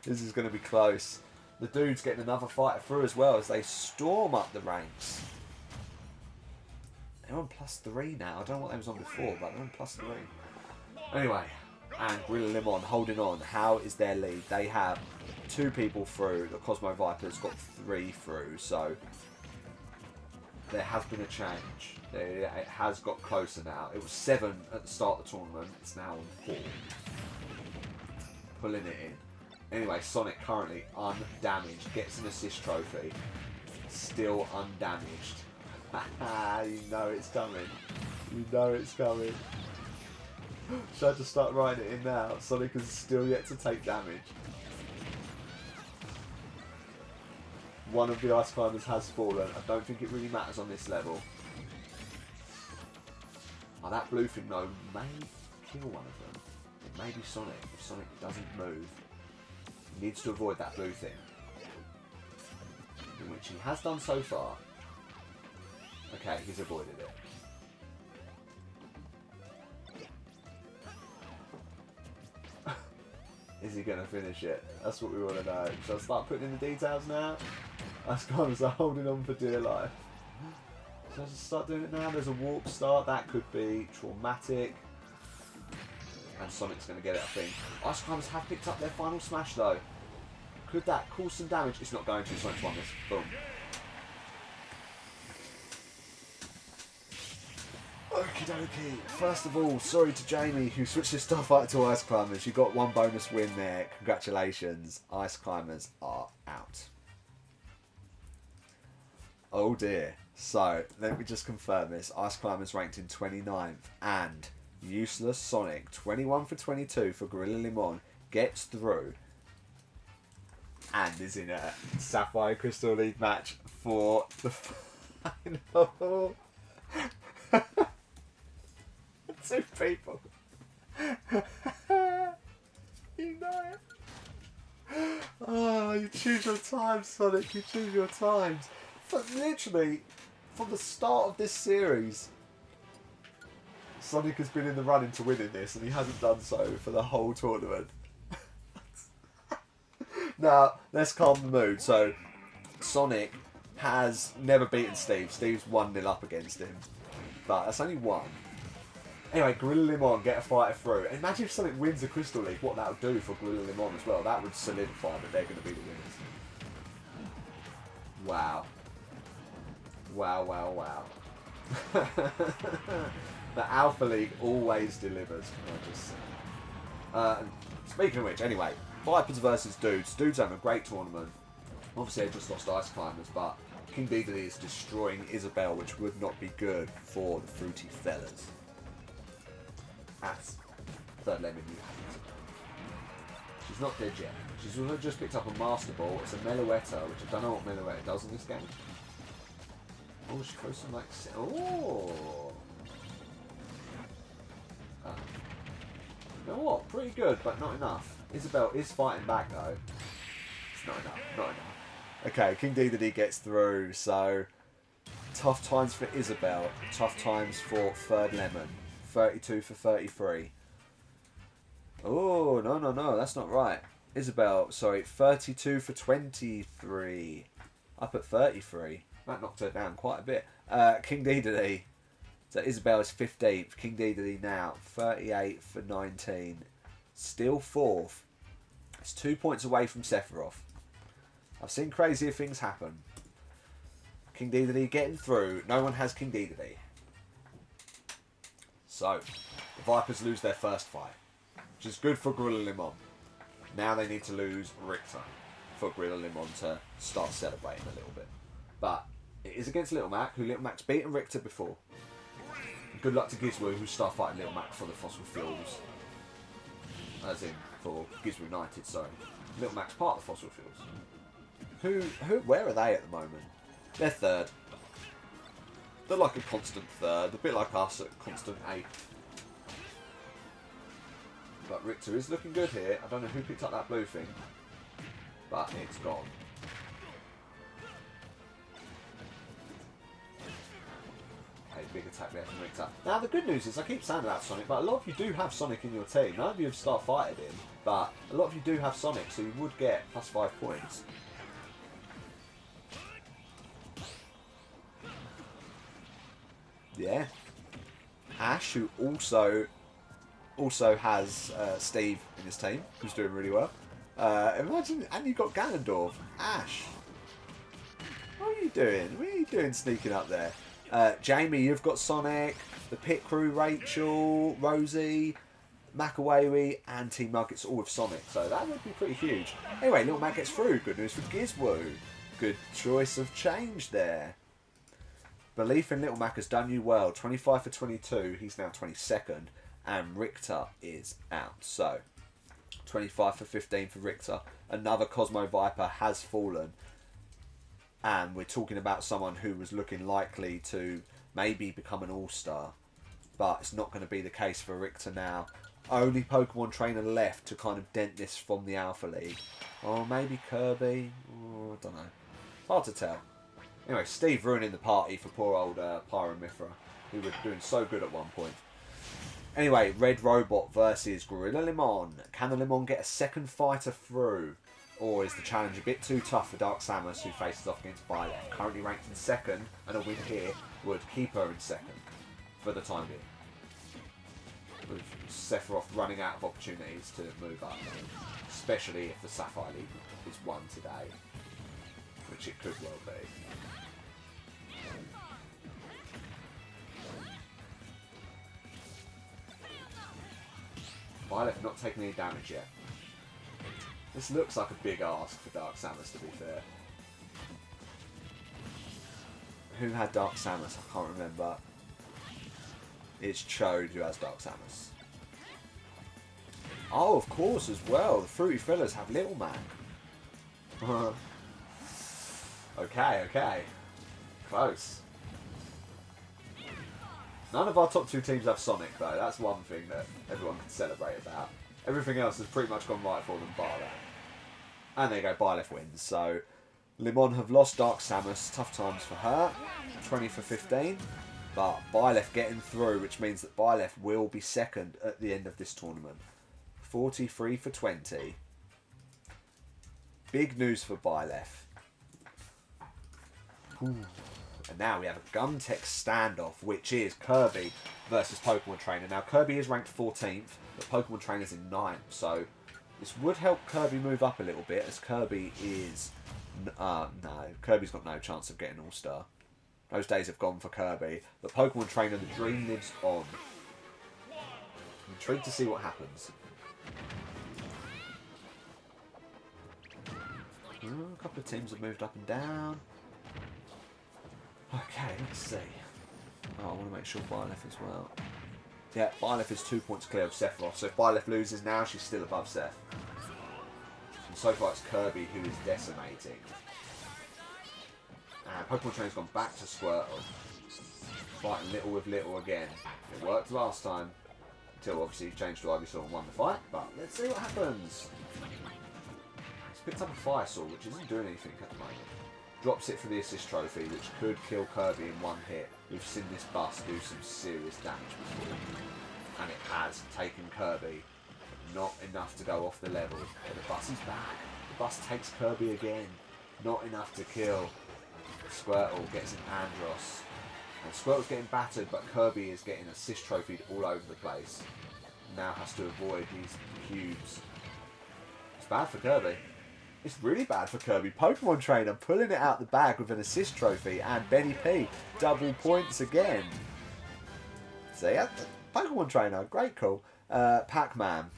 This is going to be close. The dude's getting another fighter through as well as they storm up the ranks. They're on +3 now. I don't know what they was on before, but they're on +3. Anyway, and Gorilla Lemon holding on. How is their lead? They have 2 people through. The Cosmo Viper's got 3 through, so there has been a change. It has got closer now. It was 7 at the start of the tournament. It's now on 4. Pulling it in. Anyway, Sonic currently undamaged. Gets an assist trophy. Still undamaged. You know it's coming. You know it's coming. Should I just start writing it in now? Sonic is still yet to take damage. One of the Ice Climbers has fallen. I don't think it really matters on this level. Oh, that blue thing though may kill one of them. It may be Sonic. If Sonic doesn't move, he needs to avoid that blue thing. In which he has done so far. Okay, he's avoided it. Is he going to finish it? That's what we want to know. Shall I start putting in the details now? Ice Climbers are holding on for dear life. Shall I just start doing it now? There's a warp start. That could be traumatic. And Sonic's going to get it, I think. Ice Climbers have picked up their final smash, though. Could that cause some damage? It's not going to. Sonic's won this. Boom. Okie dokie. First of all, sorry to Jamie who switched his Starfighter to Ice Climbers. You got 1 bonus win there. Congratulations. Ice Climbers are out. Oh dear. So, let me just confirm this. Ice Climbers ranked in 29th and Useless Sonic, 21 for 22 for Gorilla Lemon, gets through and is in a Sapphire Crystal League match for the final. 2 people. You know it. Oh, you choose your times, Sonic. You choose your times. But literally, from the start of this series, Sonic has been in the running to winning this, and he hasn't done so for the whole tournament. Now, let's calm the mood. So, Sonic has never beaten Steve. Steve's 1-0 up against him. But that's only 1. Anyway, Gorilla Lemon get a fighter through. Imagine if Sonic wins the Crystal League, what that would do for Gorilla Lemon as well. That would solidify that they're going to be the winners. Wow. Wow, wow, wow. The Alpha League always delivers, can I just say. Speaking of which, anyway, Vipers versus Dudes. Dudes having a great tournament. Obviously, they just lost Ice Climbers, but King Dedede is destroying Isabelle, which would not be good for the Fruity Fellas. That's third lemon you have. She's not dead yet. She's also just picked up a Master Ball. It's a Meloetta, which I don't know what Meloetta does in this game. Oh, she throws some like... Oh! You know what? Pretty good, but not enough. Isabelle is fighting back though. It's not enough. Not enough. Okay, King Dedede gets through, so... Tough times for Isabelle. Tough times for Third Lemon. 32 for 33. Oh, no, that's not right. Isabelle, sorry, 32 for 23. Up at 33. That knocked her down quite a bit. King Dedede. So Isabelle is 15th. King Dedede now, 38 for 19. Still 4th. It's 2 points away from Sephiroth. I've seen crazier things happen. King Dedede getting through. No one has King Dedede. So, the Vipers lose their first fight, which is good for Gorilla Limon. Now they need to lose Richter for Gorilla Limon to start celebrating a little bit. But it is against Little Mac, who Little Mac's beaten Richter before. Good luck to Gizmo, who's start fighting Little Mac for the fossil fuels. As in, for Gizmo United, sorry. Little Mac's part of the fossil fuels. Where are they at the moment? They're third. They're like a constant third, a bit like us at constant 8th. But Richter is looking good here. I don't know who picked up that blue thing, but it's gone. Okay, big attack there from Richter. Now the good news is, I keep saying about Sonic, but a lot of you do have Sonic in your team. None of you have fighted him, but a lot of you do have Sonic, so you would get +5 points. Yeah. Ash, who also has Steve in his team, who's doing really well. Imagine, and you've got Ganondorf. Ash, what are you doing? What are you doing sneaking up there? Jamie, you've got Sonic, the pit crew, Rachel, Rosie, Makawewi, and Team Nuggets all with Sonic, so that would be pretty huge. Anyway, Little Mac gets through. Good news for Gizmo. Good choice of change there. Belief in Little Mac has done you well. 25 for 22. He's now 22nd. And Richter is out. So, 25 for 15 for Richter. Another Cosmo Viper has fallen. And we're talking about someone who was looking likely to maybe become an all-star. But it's not going to be the case for Richter now. Only Pokemon trainer left to kind of dent this from the Alpha League. Or maybe Kirby. Oh, I don't know. Hard to tell. Anyway, Steve ruining the party for poor old Pyramithra, who were doing so good at one point. Anyway, Red Robot versus Gorilla Limon. Can the Limon get a second fighter through? Or is the challenge a bit too tough for Dark Samus, who faces off against Byleth? Currently ranked in second, and a win here would keep her in second for the time being. With Sephiroth running out of opportunities to move up, especially if the Sapphire League is won today, which it could well be. Byleth not taking any damage yet. This looks like a big ask for Dark Samus, to be fair. Who had Dark Samus? I can't remember. It's Chode who has Dark Samus. Oh, of course, as well. The Fruity Fillers have Little Mac. Okay. Close. None of our top 2 teams have Sonic, though. That's one thing that everyone can celebrate about. Everything else has pretty much gone right for them, bar that. And there you go, Byleth wins. So, Limon have lost Dark Samus. Tough times for her. 20 for 15. But Byleth getting through, which means that Byleth will be second at the end of this tournament. 43 for 20. Big news for Byleth. Ooh. And now we have a Gumtech standoff, which is Kirby versus Pokemon Trainer. Now, Kirby is ranked 14th, but Pokemon Trainer's in 9th, so this would help Kirby move up a little bit, as Kirby is... no, Kirby's got no chance of getting All-Star. Those days have gone for Kirby. But Pokemon Trainer, the dream lives on. I'm intrigued to see what happens. A couple of teams have moved up and down. Okay, let's see. Oh, I want to make sure Byleth as well. Yeah, Byleth is 2 points clear of Sephiroth. So if Byleth loses now, she's still above Seth. And so far it's Kirby who is decimating. And Pokemon Trainer's gone back to Squirtle. Fighting Little with Little again. It worked last time. Until obviously he changed to Ivysaur and won the fight. But let's see what happens. He's picked up a Fire Sword, which isn't doing anything at the moment. Drops it for the assist trophy, which could kill Kirby in one hit. We've seen this bus do some serious damage before. And it has taken Kirby. Not enough to go off the level. But the bus is back. The bus takes Kirby again. Not enough to kill. Squirtle gets an Andros. And Squirtle's getting battered, but Kirby is getting assist trophied all over the place. Now has to avoid these cubes. It's bad for Kirby. It's really bad for Kirby. Pokemon Trainer pulling it out the bag with an assist trophy, and Benny P double points again. So yeah, Pokemon Trainer, great call. Pac-Man,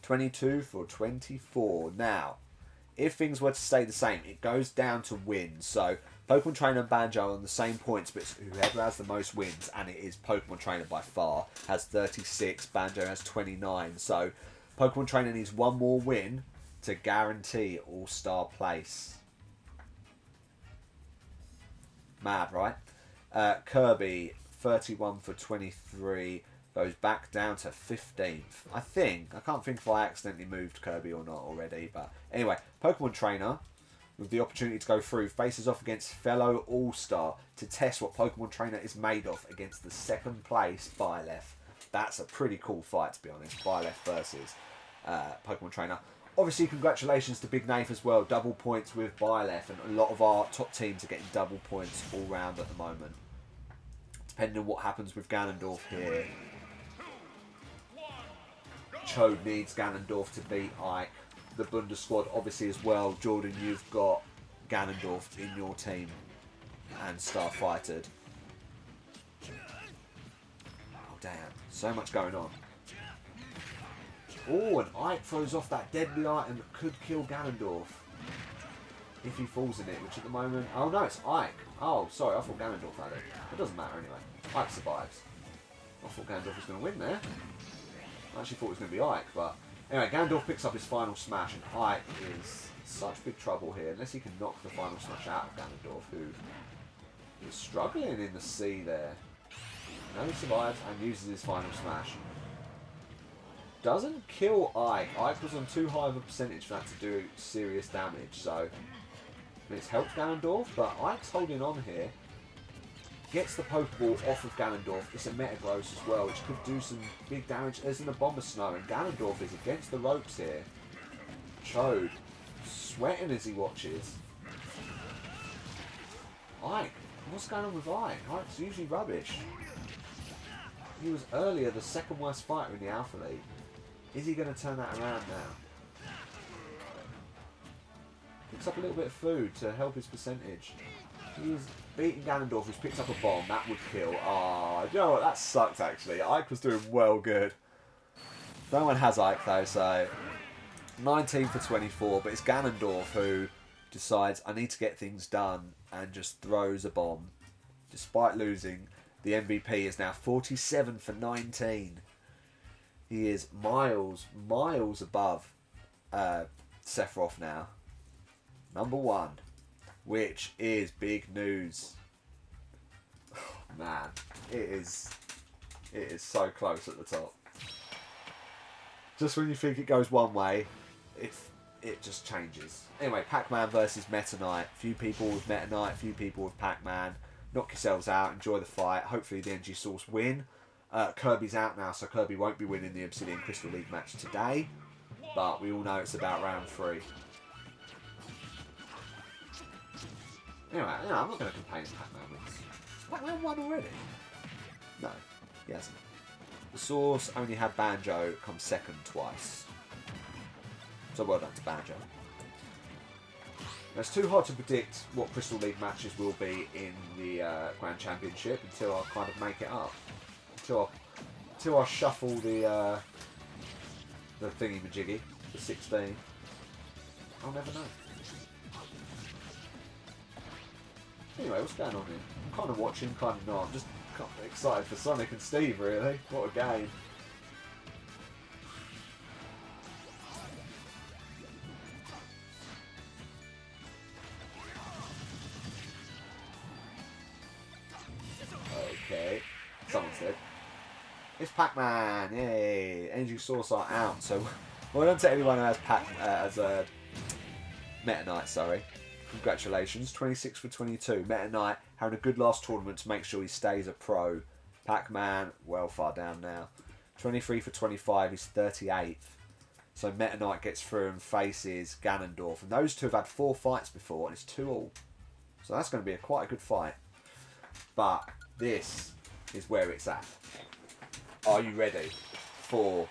22 for 24. Now, if things were to stay the same, it goes down to wins. So Pokemon Trainer and Banjo on the same points, but it's whoever has the most wins, and it is Pokemon Trainer by far, has 36, Banjo has 29. So Pokemon Trainer needs one more win to guarantee All-Star place. Mad, right? Kirby, 31 for 23, goes back down to 15th. I think. I can't think if I accidentally moved Kirby or not already. But anyway, Pokemon Trainer, with the opportunity to go through, faces off against fellow All-Star to test what Pokemon Trainer is made of against the second place Byleth. That's a pretty cool fight, to be honest. Byleth versus Pokemon Trainer. Obviously, congratulations to Big Nath as well. Double points with Byleth, and a lot of our top teams are getting double points all round at the moment. Depending on what happens with Ganondorf here. Chode needs Ganondorf to beat Ike. The Bunda squad, obviously, as well. Jordan, you've got Ganondorf in your team. And Starfighted. Oh, damn. So much going on. Oh, and Ike throws off that deadly item that could kill Ganondorf. If he falls in it, which at the moment... Oh, no, it's Ike. Oh, sorry, I thought Ganondorf had it. It doesn't matter anyway. Ike survives. I thought Ganondorf was going to win there. I actually thought it was going to be Ike, but... Anyway, Ganondorf picks up his final smash, and Ike is in such big trouble here, unless he can knock the final smash out of Ganondorf, who is struggling in the sea there. No, he survives and uses his final smash. Doesn't kill Ike. Ike was on too high of a percentage for that to do serious damage, so it's helped Ganondorf, but Ike's holding on here. Gets the Pokeball off of Ganondorf. It's a Metagross as well, which could do some big damage. There's an Bomber Snow, and Ganondorf is against the ropes here. Chode sweating as he watches. Ike, what's going on with Ike? Ike's usually rubbish. He was earlier the second worst fighter in the Alpha League. Is he going to turn that around now? Picks up a little bit of food to help his percentage. He's beating Ganondorf, who's picked up a bomb. That would kill. Ah, you know what? That sucked, actually. Ike was doing well good. No one has Ike, though, so... 19 for 24, but it's Ganondorf who decides, I need to get things done, and just throws a bomb. Despite losing, the MVP is now 47 for 19. He is miles above Sephiroth now. Number 1. Which is big news. Oh, man, it is so close at the top. Just when you think it goes one way, it just changes. Anyway, Pac-Man versus Meta Knight. Few people with Meta Knight, few people with Pac-Man. Knock yourselves out, enjoy the fight. Hopefully the NG Source win. Kirby's out now, so Kirby won't be winning the Obsidian Crystal League match today. But we all know it's about round 3. Anyway, I'm not going to complain if Pac-Man wins. Pac-Man won already? No, he hasn't. The Source only had Banjo come second twice. So well done to Banjo. Now, it's too hard to predict what Crystal League matches will be in the Grand Championship until I kind of make it up. Until I shuffle the thingy-majiggy, the 16. I'll never know. Anyway, what's going on here? I'm kind of watching, kind of not. I'm just kind of excited for Sonic and Steve, really. What a game. Okay. Someone said. It's Pac-Man! Yay! Energy Source are out. So, well done to everyone who has as a Meta Knight, sorry. Congratulations, 26 for 22. Meta Knight having a good last tournament to make sure he stays a pro. Pac-Man, well far down now. 23 for 25, he's 38th. So Meta Knight gets through and faces Ganondorf. And those two have had 4 fights before, and it's 2-2. So that's going to be quite a good fight. But this is where it's at. Are you ready for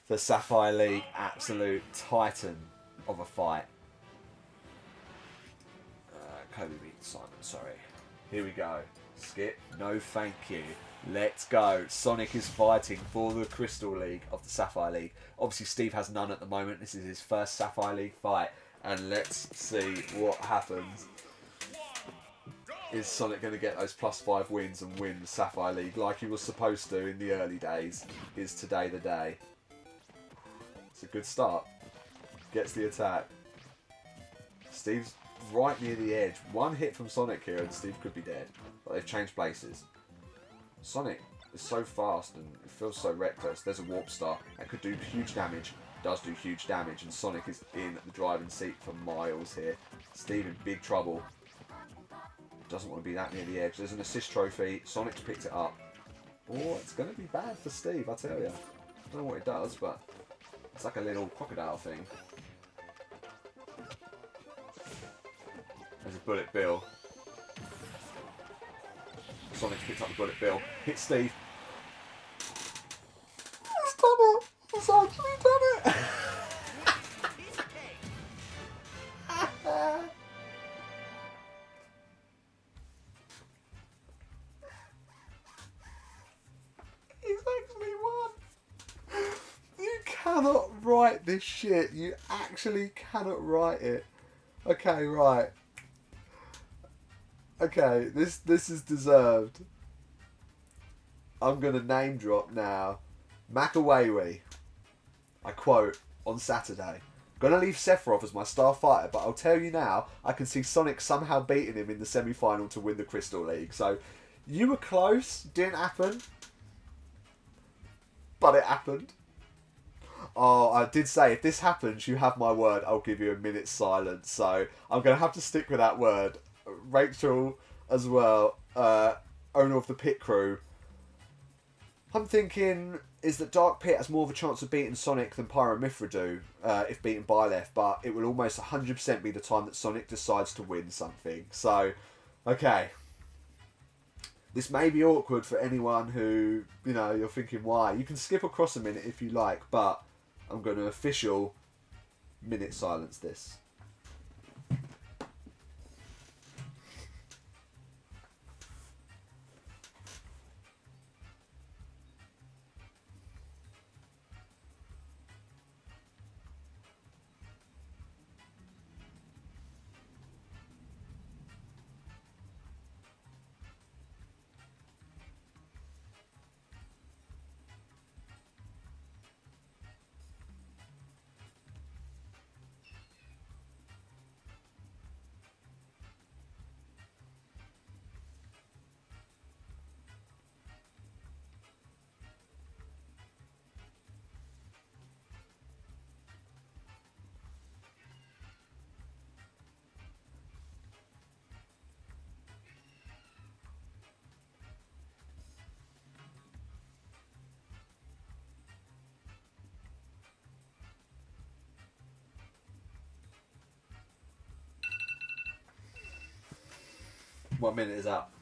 the Sapphire League Absolute Titan of a fight. Kobe beats Simon, sorry. Here we go. Skip. No thank you. Let's go. Sonic is fighting for the Crystal League of the Sapphire League. Obviously, Steve has none at the moment. This is his first Sapphire League fight. And let's see what happens. Is Sonic going to get those +5 wins and win the Sapphire League like he was supposed to in the early days? Is today the day? It's a good start. Gets the attack. Steve's right near the edge. One hit from Sonic here and Steve could be dead. But they've changed places. Sonic is so fast and it feels so reckless. There's a Warp Star. That could do huge damage. Does do huge damage. And Sonic is in the driving seat for miles here. Steve in big trouble. Doesn't want to be that near the edge. There's an assist trophy. Sonic's picked it up. Oh, it's going to be bad for Steve, I tell you. I don't know what it does, but it's like a little crocodile thing. There's a Bullet Bill. Sonic's picked up the Bullet Bill. Hit Steve. He's done it! He's actually done it! He's actually won! You cannot write this shit. You actually cannot write it. Okay, right. Okay, this is deserved. I'm going to name drop now. Makaweiwi. I quote, on Saturday. Gonna leave Sephiroth as my star fighter, but I'll tell you now, I can see Sonic somehow beating him in the semi-final to win the Crystal League. So, you were close, didn't happen. But it happened. Oh, I did say, if this happens, you have my word, I'll give you a minute's silence. So, I'm going to have to stick with that word. Rachel as well, owner of the pit crew. I'm thinking is that Dark Pit has more of a chance of beating Sonic than Pyro Mythra do if beaten by left, but it will almost 100% be the time that Sonic decides to win something. So, okay. This may be awkward for anyone who, you know, you're thinking why. You can skip across a minute if you like, but I'm going to official minute silence this. One minute is up.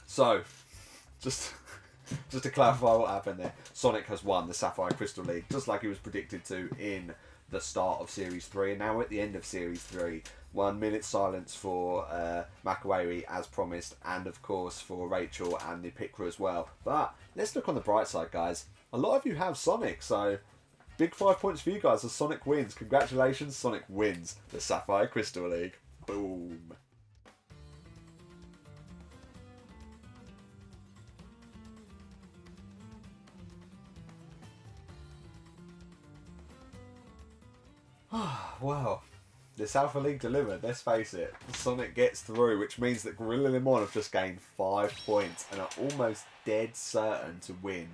So, just to clarify what happened there, Sonic has won the Sapphire Crystal League, just like he was predicted to in the start of Series 3, and now we're at the end of Series 3. 1 minute silence for Makaweiwi, as promised, and of course for Rachel and the pit crew as well. But let's look on the bright side, guys. A lot of you have Sonic, so big 5 points for you guys as Sonic wins. Congratulations, Sonic wins the Sapphire Crystal League. Boom. Wow, this Alpha League delivered, let's face it. Sonic gets through, which means that Gorilla Lemon have just gained 5 points and are almost dead certain to win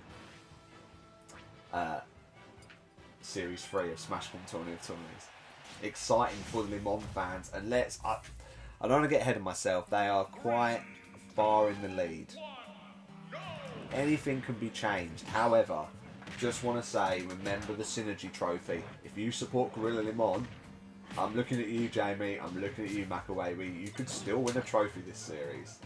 Series 3 of Smash Com Tourney of Tourneys. Exciting for the Lemon fans, and I don't want to get ahead of myself, they are quite far in the lead. Anything can be changed, however, just want to say, remember the Synergy Trophy. If you support Gorilla Lemon, I'm looking at you, Jamie. I'm looking at you, Makaweiwi. You could still win a trophy this series.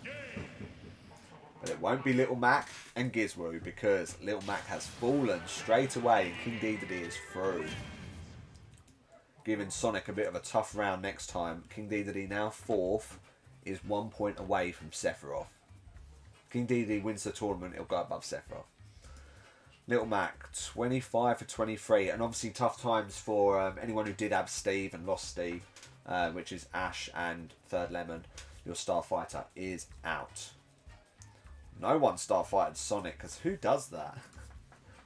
But it won't be Little Mac and Gizmo, because Little Mac has fallen straight away and King Dedede is through. giving Sonic a bit of a tough round next time. King Dedede, now 4th, is 1 point away from Sephiroth. King Dedede wins the tournament, he'll go above Sephiroth. Little Mac, 25 for 23, and obviously tough times for anyone who did have Steve and lost Steve, which is Ash and Third Lemon. Your Starfighter is out. No one Starfighted Sonic, because who does that?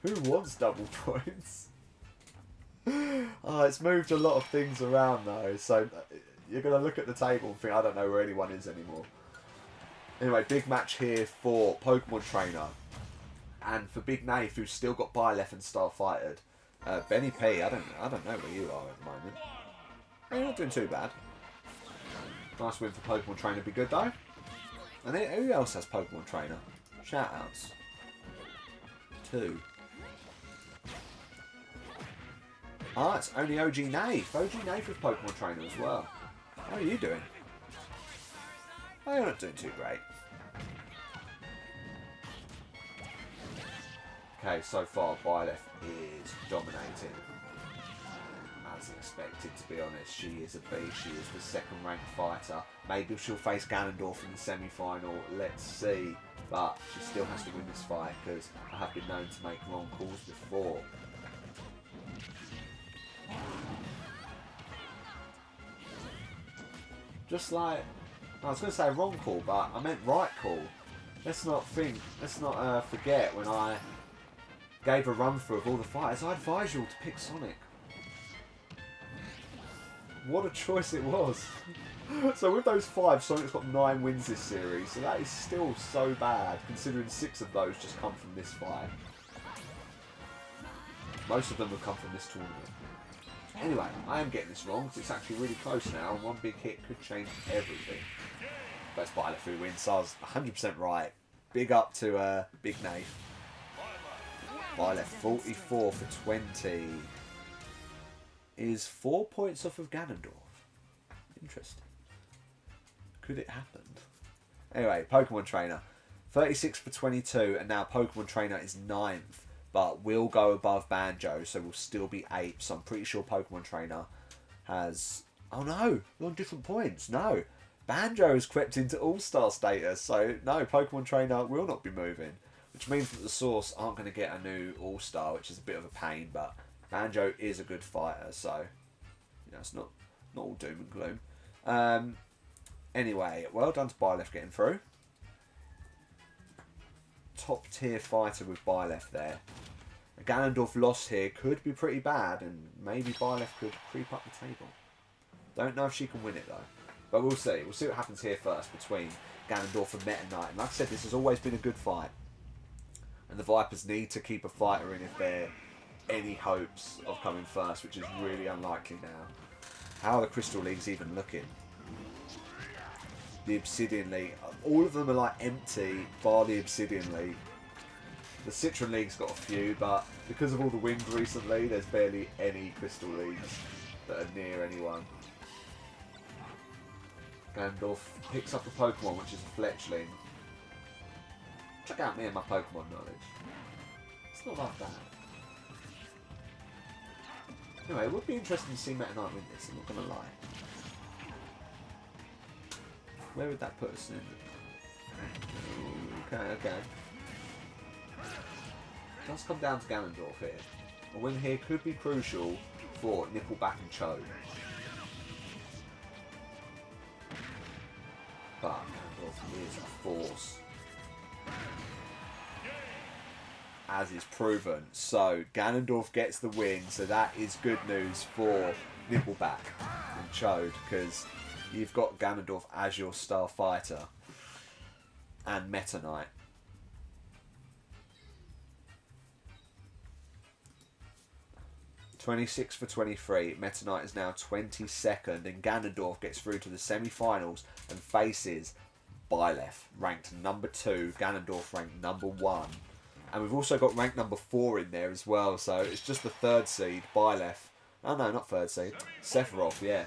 Who wants double points? Oh, it's moved a lot of things around though, so you're going to look at the table and think, I don't know where anyone is anymore. Anyway, big match here for Pokemon Trainer. And for Big Nath, who's still got Byleth and Starfighted. Benny P, I don't know where you are at the moment. Oh, you're not doing too bad. Nice win for Pokemon Trainer, be good though. And then, who else has Pokemon Trainer? Shoutouts. 2. Ah, it's only OG Nath. OG Nath with Pokemon Trainer as well. How are you doing? Oh, you're not doing too great. Okay, so far Byleth is dominating. As expected, to be honest. She is a beast. She is the second ranked fighter. Maybe she'll face Ganondorf in the semi-final. Let's see. But she still has to win this fight because I have been known to make wrong calls before. Just like, I was going to say wrong call, but I meant right call. Let's not forget when I gave a run through of all the fighters, I advised you all to pick Sonic. What a choice it was. So with those 5, Sonic's got 9 wins this series, so that is still so bad, considering 6 of those just come from this fight. Most of them have come from this tournament. Anyway, I am getting this wrong, because it's actually really close now, and one big hit could change everything. But it's Byleth who wins, so I was 100% right. Big up to Big Nath. Byleth, 44 for 20. Is 4 points off of Ganondorf. Interesting. Could it happen? Anyway, Pokemon Trainer. 36 for 22, and now Pokemon Trainer is 9th. But will go above Banjo, so will still be 8th. So I'm pretty sure Pokemon Trainer has... Oh no, we're on different points. No. Banjo has crept into All-Star status, so no, Pokemon Trainer will not be moving. Which means that the Source aren't going to get a new All-Star, which is a bit of a pain, but Banjo is a good fighter, so you know, it's not all doom and gloom. Anyway, well done to Byleth getting through. Top tier fighter with Byleth there. A Ganondorf loss here could be pretty bad, and maybe Byleth could creep up the table. Don't know if she can win it though, but we'll see. We'll see what happens here first between Ganondorf and Meta Knight. And like I said, this has always been a good fight, and the Vipers need to keep a fighter in if they're any hopes of coming first, which is really unlikely now. How are the Crystal Leagues even looking? The Obsidian League, all of them are like empty, bar the Obsidian League. The Citron League's got a few, but because of all the wins recently, there's barely any Crystal Leagues that are near anyone. Ganondorf picks up a Pokemon, which is a Fletchling. Check out me and my Pokemon knowledge. It's not that bad. Anyway, it would be interesting to see Meta Knight win this, I'm not going to lie. Where would that put us in? Okay. It does come down to Ganondorf here. A win here could be crucial for Nippleback and Chode. But Ganondorf is a force. As is proven. So Ganondorf gets the win, so that is good news for Nippleback and Chode, because you've got Ganondorf as your star fighter and Meta Knight. (26 for 23). Meta Knight is now 22nd, and Ganondorf gets through to the semi-finals and faces Byleth, ranked number 2, Ganondorf ranked number 1. And we've also got ranked number 4 in there as well, so it's just the 3rd seed, Byleth. Oh no, not 3rd seed, Sephiroth, yeah,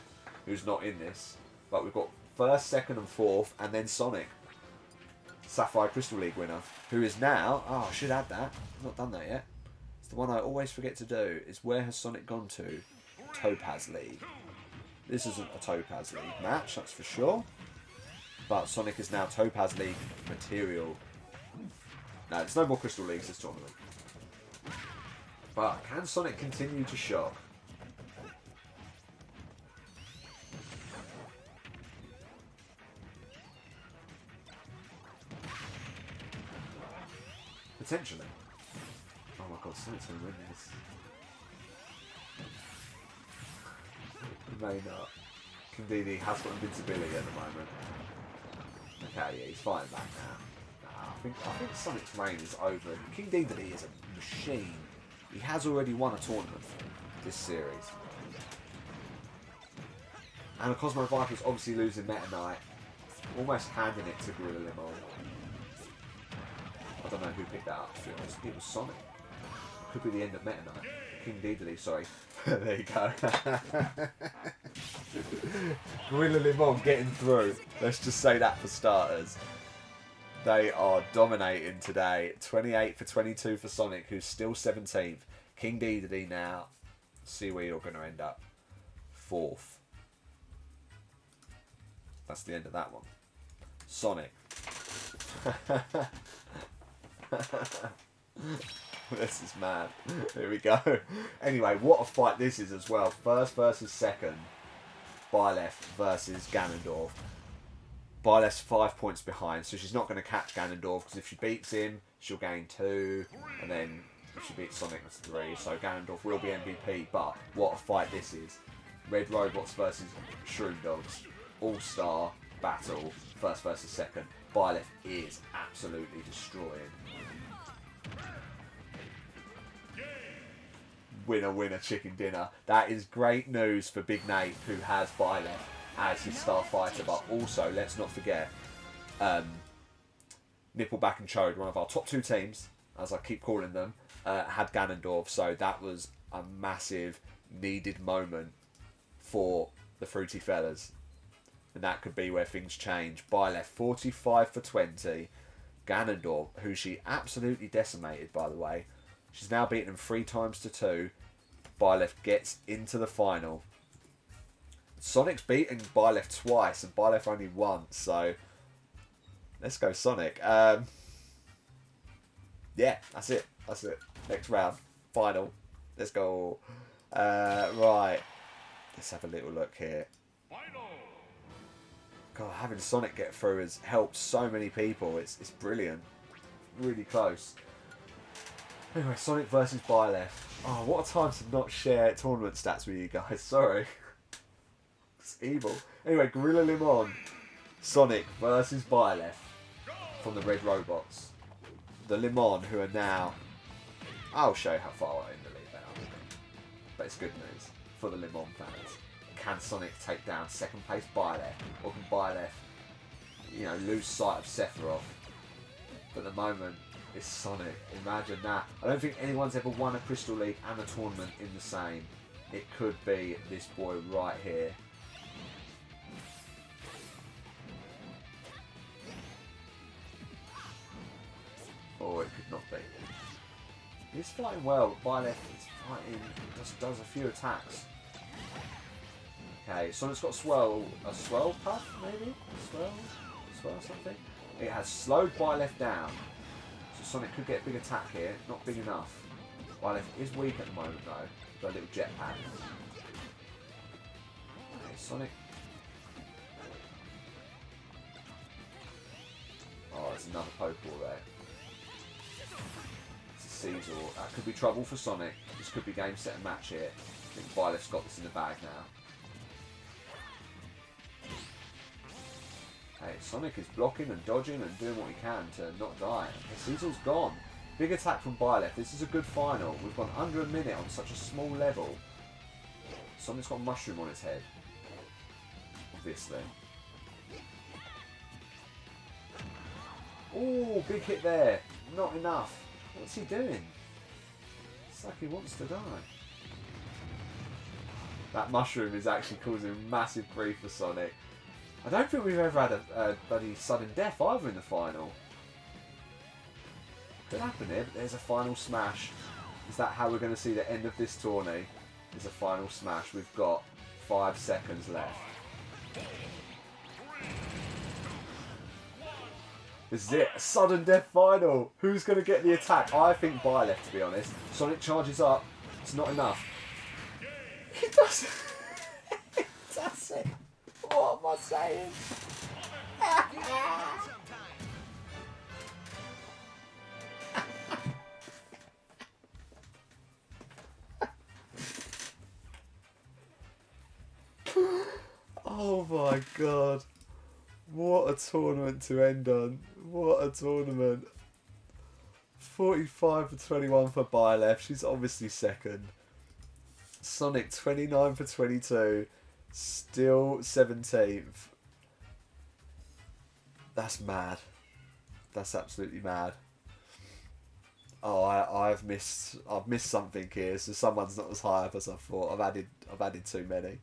who's not in this. But we've got 1st, 2nd and 4th, and then Sonic, Sapphire Crystal League winner, who is now, oh, I should add that, I've not done that yet. It's the one I always forget to do, is where has Sonic gone to? Topaz League. This isn't a Topaz League match, that's for sure. But Sonic is now Topaz League material. No, there's no more Crystal Leagues this tournament. But can Sonic continue to shock? Potentially. Oh my god, Sonic's going to win this. He may not. King Dedede has got invincibility at the moment. Okay, yeah, he's fighting back now. Nah, I think Sonic's reign is over. King Dedede is a machine. He has already won a tournament this series. And the Cosmo Viper's obviously losing Meta Knight. Almost handing it to Gorilla Limon. I don't know who picked that up, to be honest. It was Sonic. Could be the end of Meta Knight. King Dedede, sorry. There you go. Gorilla Limon getting through. Let's just say that for starters. They are dominating today. 28 for 22 for Sonic, who's still 17th. King Dedede now. See where you're going to end up. 4th. That's the end of that one. Sonic. This is mad. Here we go. Anyway, what a fight this is as well. First versus second. Byleth versus Ganondorf. Byleth's 5 points behind, so she's not going to catch Ganondorf, because if she beats him, she'll gain 2, and then if she beats Sonic, that's 3. So Ganondorf will be MVP, but what a fight this is. Red Robots versus Shroom Dogs. All-star battle. First versus second. Byleth is absolutely destroying. Winner, winner, chicken dinner. That is great news for Big Nate, who has Byleth as his star fighter. But also, let's not forget, Nippleback and Chode, one of our top 2 teams, as I keep calling them, had Ganondorf. So that was a massive, needed moment for the Fruity Fellas. And that could be where things change. Byleth, 45 for 20. Ganondorf, who she absolutely decimated, by the way. She's now beaten him 3 times to 2. Byleth gets into the final. Sonic's beaten Byleth twice, and Byleth only once. So, let's go Sonic. Yeah, that's it. That's it. Next round. Final. Let's go. Right. Let's have a little look here. God, having Sonic get through has helped so many people. It's brilliant. Really close. Anyway, Sonic versus Byleth. Oh, what a time to not share tournament stats with you guys. Sorry. It's evil. Anyway, Gorilla Limon. Sonic versus Byleth from the Red Robots. The Limon, who are now... I'll show you how far in the lead they are. But it's good news for the Limon fans. Can Sonic take down second place Byleth? Or can Byleth, you know, lose sight of Sephiroth? But at the moment, it's Sonic. Imagine that. I don't think anyone's ever won a Crystal League and a tournament in the same. It could be this boy right here. Or it could not be. He's fighting well, but Byleth is fighting, just does a few attacks. Okay, Sonic's got a swirl puff, maybe? Swirl something? It has slowed Byleth down. So Sonic could get a big attack here, not big enough. Byleth is weak at the moment though, with a little jetpack. Okay, Sonic. Oh, there's another Pokeball there. It's a Caesar. That could be trouble for Sonic. This could be game, set and match here. I think Byleth's got this in the bag now. Okay, Sonic is blocking and dodging and doing what he can to not die. Okay, Caesar's gone. Big attack from Byleth. This is a good final. We've gone under a minute on such a small level. Sonic's got a mushroom on its head. Obviously. Oh, big hit there. Not enough. What's he doing? It's like he wants to die. That mushroom is actually causing massive grief for Sonic. I don't think we've ever had a bloody sudden death either in the final. Could happen here, but there's a final smash. Is that how we're going to see the end of this tourney? is a final smash. We've got 5 seconds left. This is it. A sudden death final. Who's going to get the attack? I think Byleth, to be honest. Sonic charges up. It's not enough. He does. He does it. What am I saying? Oh my god. What a tournament to end on. What a tournament. 45 for 21 for Byleth. She's obviously second. Sonic 29 for 22. Still 17th. That's mad. That's absolutely mad. Oh, I've missed something here. So someone's not as high up as I thought. I've added too many.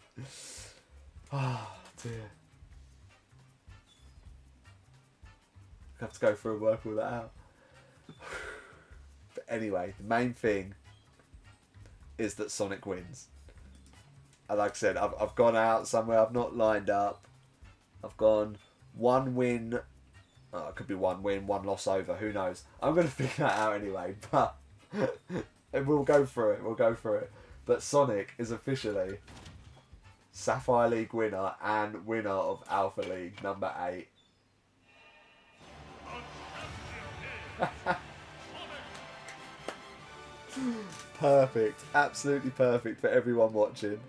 Ah, dear. I have to go through and work all that out. But anyway, the main thing is that Sonic wins. And like I said, I've gone out somewhere. I've not lined up. I've gone 1 win. Oh, it could be 1 win, 1 loss over. Who knows? I'm going to figure that out anyway. But and we'll go through it. We'll go through it. But Sonic is officially Sapphire League winner and winner of Alpha League number 8. Perfect. Absolutely perfect for everyone watching.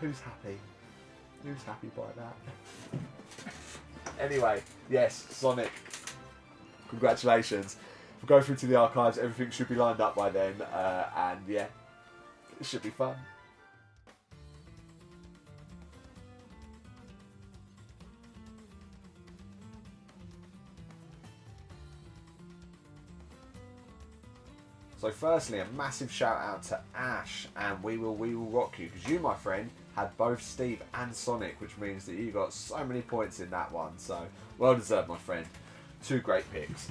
Who's happy? Who's happy by that? Anyway, yes, Sonic. Congratulations. We'll go through to the archives. Everything should be lined up by then. And yeah, it should be fun. So firstly, a massive shout out to Ash and We Will Rock You, because you, my friend, had both Steve and Sonic, which means that you got so many points in that one. So well deserved, my friend. 2 great picks.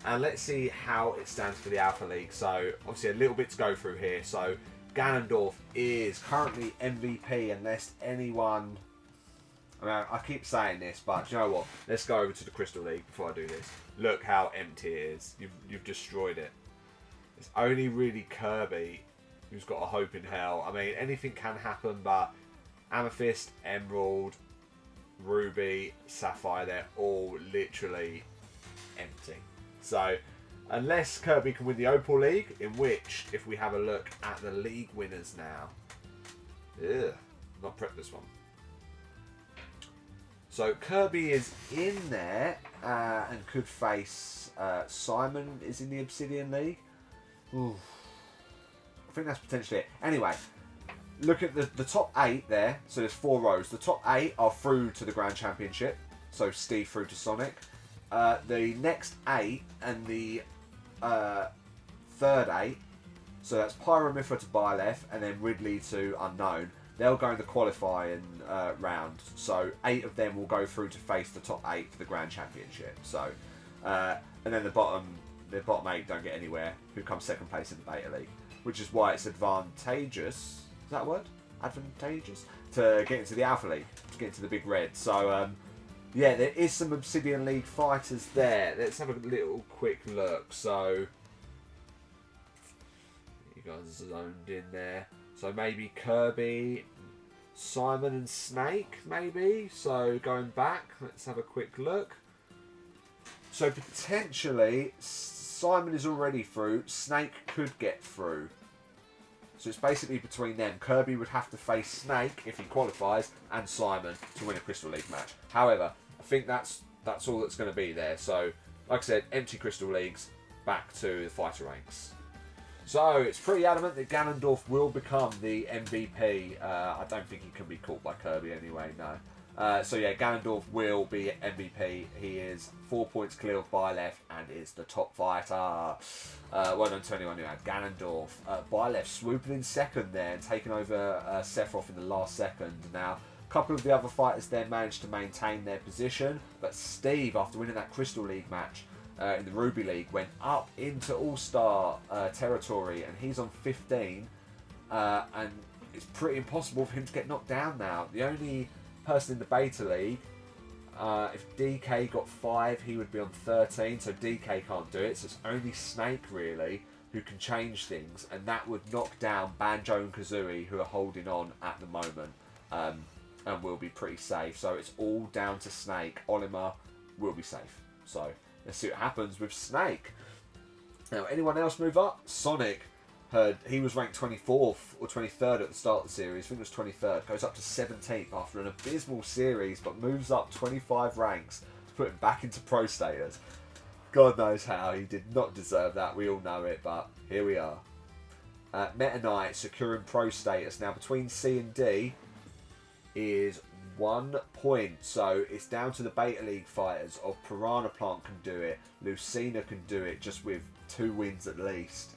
And let's see how it stands for the Alpha League. So obviously a little bit to go through here. So Ganondorf is currently MVP unless anyone... I mean, I keep saying this, but you know what? Let's go over to the Crystal League before I do this. Look how empty it is. You've destroyed it. It's only really Kirby who's got a hope in hell. I mean, anything can happen, but Amethyst, Emerald, Ruby, Sapphire, they're all literally empty. So, unless Kirby can win the Opal League, in which, if we have a look at the league winners now... Ugh, not prepped this one. So, Kirby is in there and could face... Simon is in the Obsidian League. Ooh. I think that's potentially it. Anyway, look at the top 8 there. So there's 4 rows. The top 8 are through to the Grand Championship. So Steve through to Sonic. The next 8 and the third 8. So that's Pyramithra to Byleth and then Ridley to Unknown. They'll go in the qualifying round. So 8 of them will go through to face the top 8 for the Grand Championship. So and then the bottom 8 don't get anywhere, who comes second place in the Beta League, which is why it's advantageous, is that a word? Advantageous? To get into the Alpha League, to get into the Big Red. So, yeah, there is some Obsidian League fighters there. Let's have a little quick look. So, you guys zoned in there. So maybe Kirby, Simon and Snake, maybe? So, going back, let's have a quick look. So, potentially... Simon is already through. Snake could get through. So it's basically between them. Kirby would have to face Snake if he qualifies, and Simon to win a Crystal League match. However, I think that's all that's going to be there. So, like I said, empty Crystal Leagues, back to the fighter ranks. So it's pretty adamant that Ganondorf will become the MVP. I don't think he can be caught by Kirby anyway, no. So yeah, Ganondorf will be MVP. He is 4 points clear of Byleth and is the top fighter. Well done to anyone who had Ganondorf. Byleth swooping in second there and taking over Sephiroth in the last second. Now, a couple of the other fighters there managed to maintain their position, but Steve, after winning that Crystal League match in the Ruby League, went up into All-Star territory and he's on 15. and it's pretty impossible for him to get knocked down now. The only person in the Beta League, if DK got 5, he would be on 13, so DK can't do it, so it's only Snake really who can change things, and that would knock down Banjo and Kazooie, who are holding on at the moment, and will be pretty safe. So it's all down to Snake. Olimar will be safe. So let's see what happens with Snake. Now, anyone else move up? Sonic, heard he was ranked 24th or 23rd at the start of the series. I think it was 23rd. Goes up to 17th after an abysmal series, but moves up 25 ranks to put him back into pro status. God knows how. He did not deserve that. We all know it, but here we are. Meta Knight securing pro status. Now, between C and D is 1 point. So it's down to the Beta League fighters of Piranha Plant can do it. Lucina can do it just with 2 wins at least.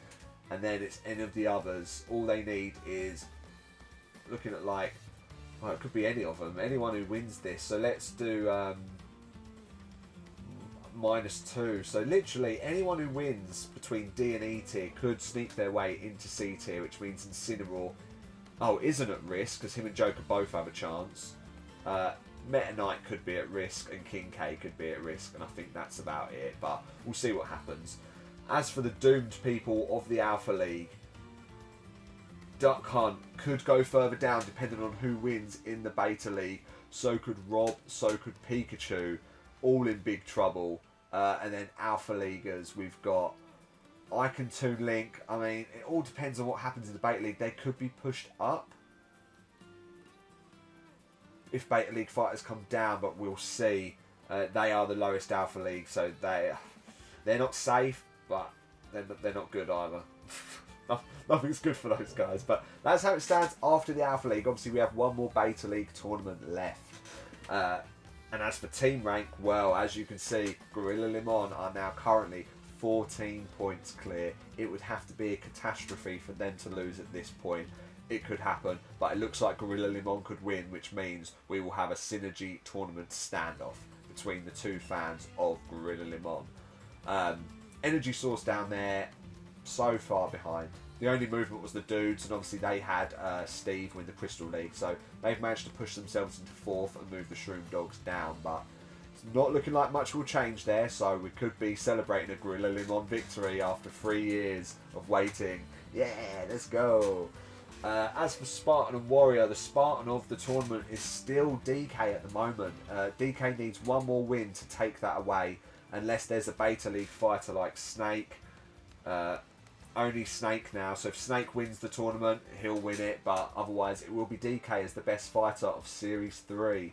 And then it's any of the others. All they need is looking at like, well, it could be any of them. Anyone who wins this. So let's do -2. So literally anyone who wins between D and E tier could sneak their way into C tier, which means Incineroar isn't at risk because him and Joker both have a chance. Meta Knight could be at risk and King K could be at risk, and I think that's about it, but we'll see what happens. As for the doomed people of the Alpha League, Duck Hunt could go further down depending on who wins in the Beta League. So could Rob, so could Pikachu, all in big trouble. And then Alpha Leaguers, we've got Icon Toon Link. I mean, it all depends on what happens in the Beta League. They could be pushed up if Beta League fighters come down, but we'll see. They are the lowest Alpha League, so they're not safe, but they're not good either. Nothing's good for those guys, but that's how it stands after the Alpha League. Obviously, we have 1 more Beta League tournament left. And as for team rank, well, as you can see, Gorilla Limon are now currently 14 points clear. It would have to be a catastrophe for them to lose at this point. It could happen, but it looks like Gorilla Limon could win, which means we will have a synergy tournament standoff between the 2 fans of Gorilla Limon. Energy Source down there, so far behind. The only movement was the dudes, and obviously they had Steve win the Crystal League, so they've managed to push themselves into 4th and move the Shroom Dogs down, but it's not looking like much will change there, so we could be celebrating a Gorilla Limon victory after 3 years of waiting. Yeah, let's go! As for Spartan and Warrior, the Spartan of the tournament is still DK at the moment. DK needs 1 more win to take that away, unless there's a Beta League fighter like Snake. Only Snake now, so if Snake wins the tournament, he'll win it, but otherwise it will be DK as the best fighter of Series 3.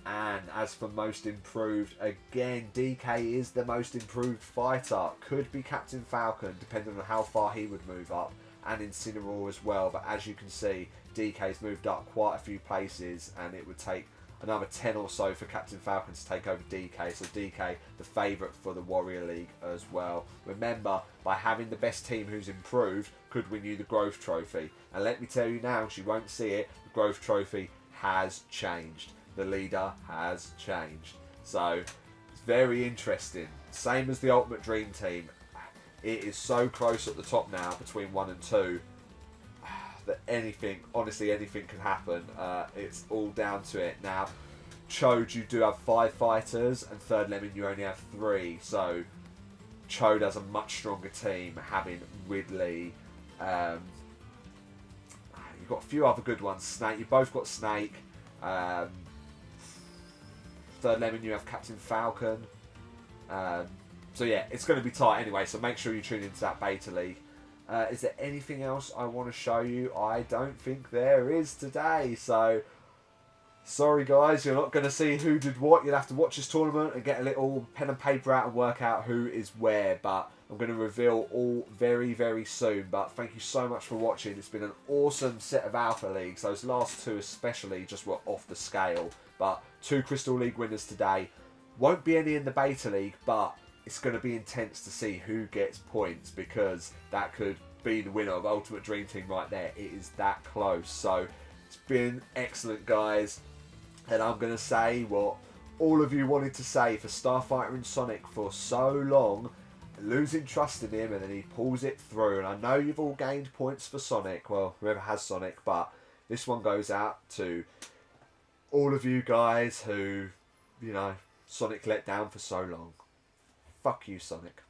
And as for most improved, again, DK is the most improved fighter. Could be Captain Falcon, depending on how far he would move up, and Incineroar as well, but as you can see, DK's moved up quite a few places, and it would take another 10 or so for Captain Falcon to take over DK, so DK the favourite for the Warrior League as well. Remember, by having the best team who's improved could win you the Growth Trophy, and let me tell you now, she won't see it, the Growth Trophy has changed. The leader has changed, so it's very interesting. Same as the Ultimate Dream Team, it is so close at the top now between 1 and 2 that anything, honestly anything can happen. It's all down to it. Now, Chode, you do have 5 fighters, and Third Lemon you only have 3, so Chode has a much stronger team, having Ridley. You've got a few other good ones. Snake, you both got Snake. Third Lemon you have Captain Falcon. So yeah, it's going to be tight anyway, so make sure you tune into that Beta League. Is there anything else I want to show you? I don't think there is today, so sorry guys, you're not going to see who did what. You'll have to watch this tournament and get a little pen and paper out and work out who is where, but I'm going to reveal all very, very soon. But thank you so much for watching. It's been an awesome set of Alpha Leagues. Those last 2 especially just were off the scale, but 2 Crystal League winners today. Won't be any in the Beta League, but it's going to be intense to see who gets points, because that could be the winner of Ultimate Dream Team right there. It is that close. So it's been excellent, guys. And I'm going to say what all of you wanted to say for Starfighter and Sonic for so long. losing trust in him, and then he pulls it through. And I know you've all gained points for Sonic, well, whoever has Sonic, but this one goes out to all of you guys who, you know, Sonic let down for so long. Fuck you, Sonic.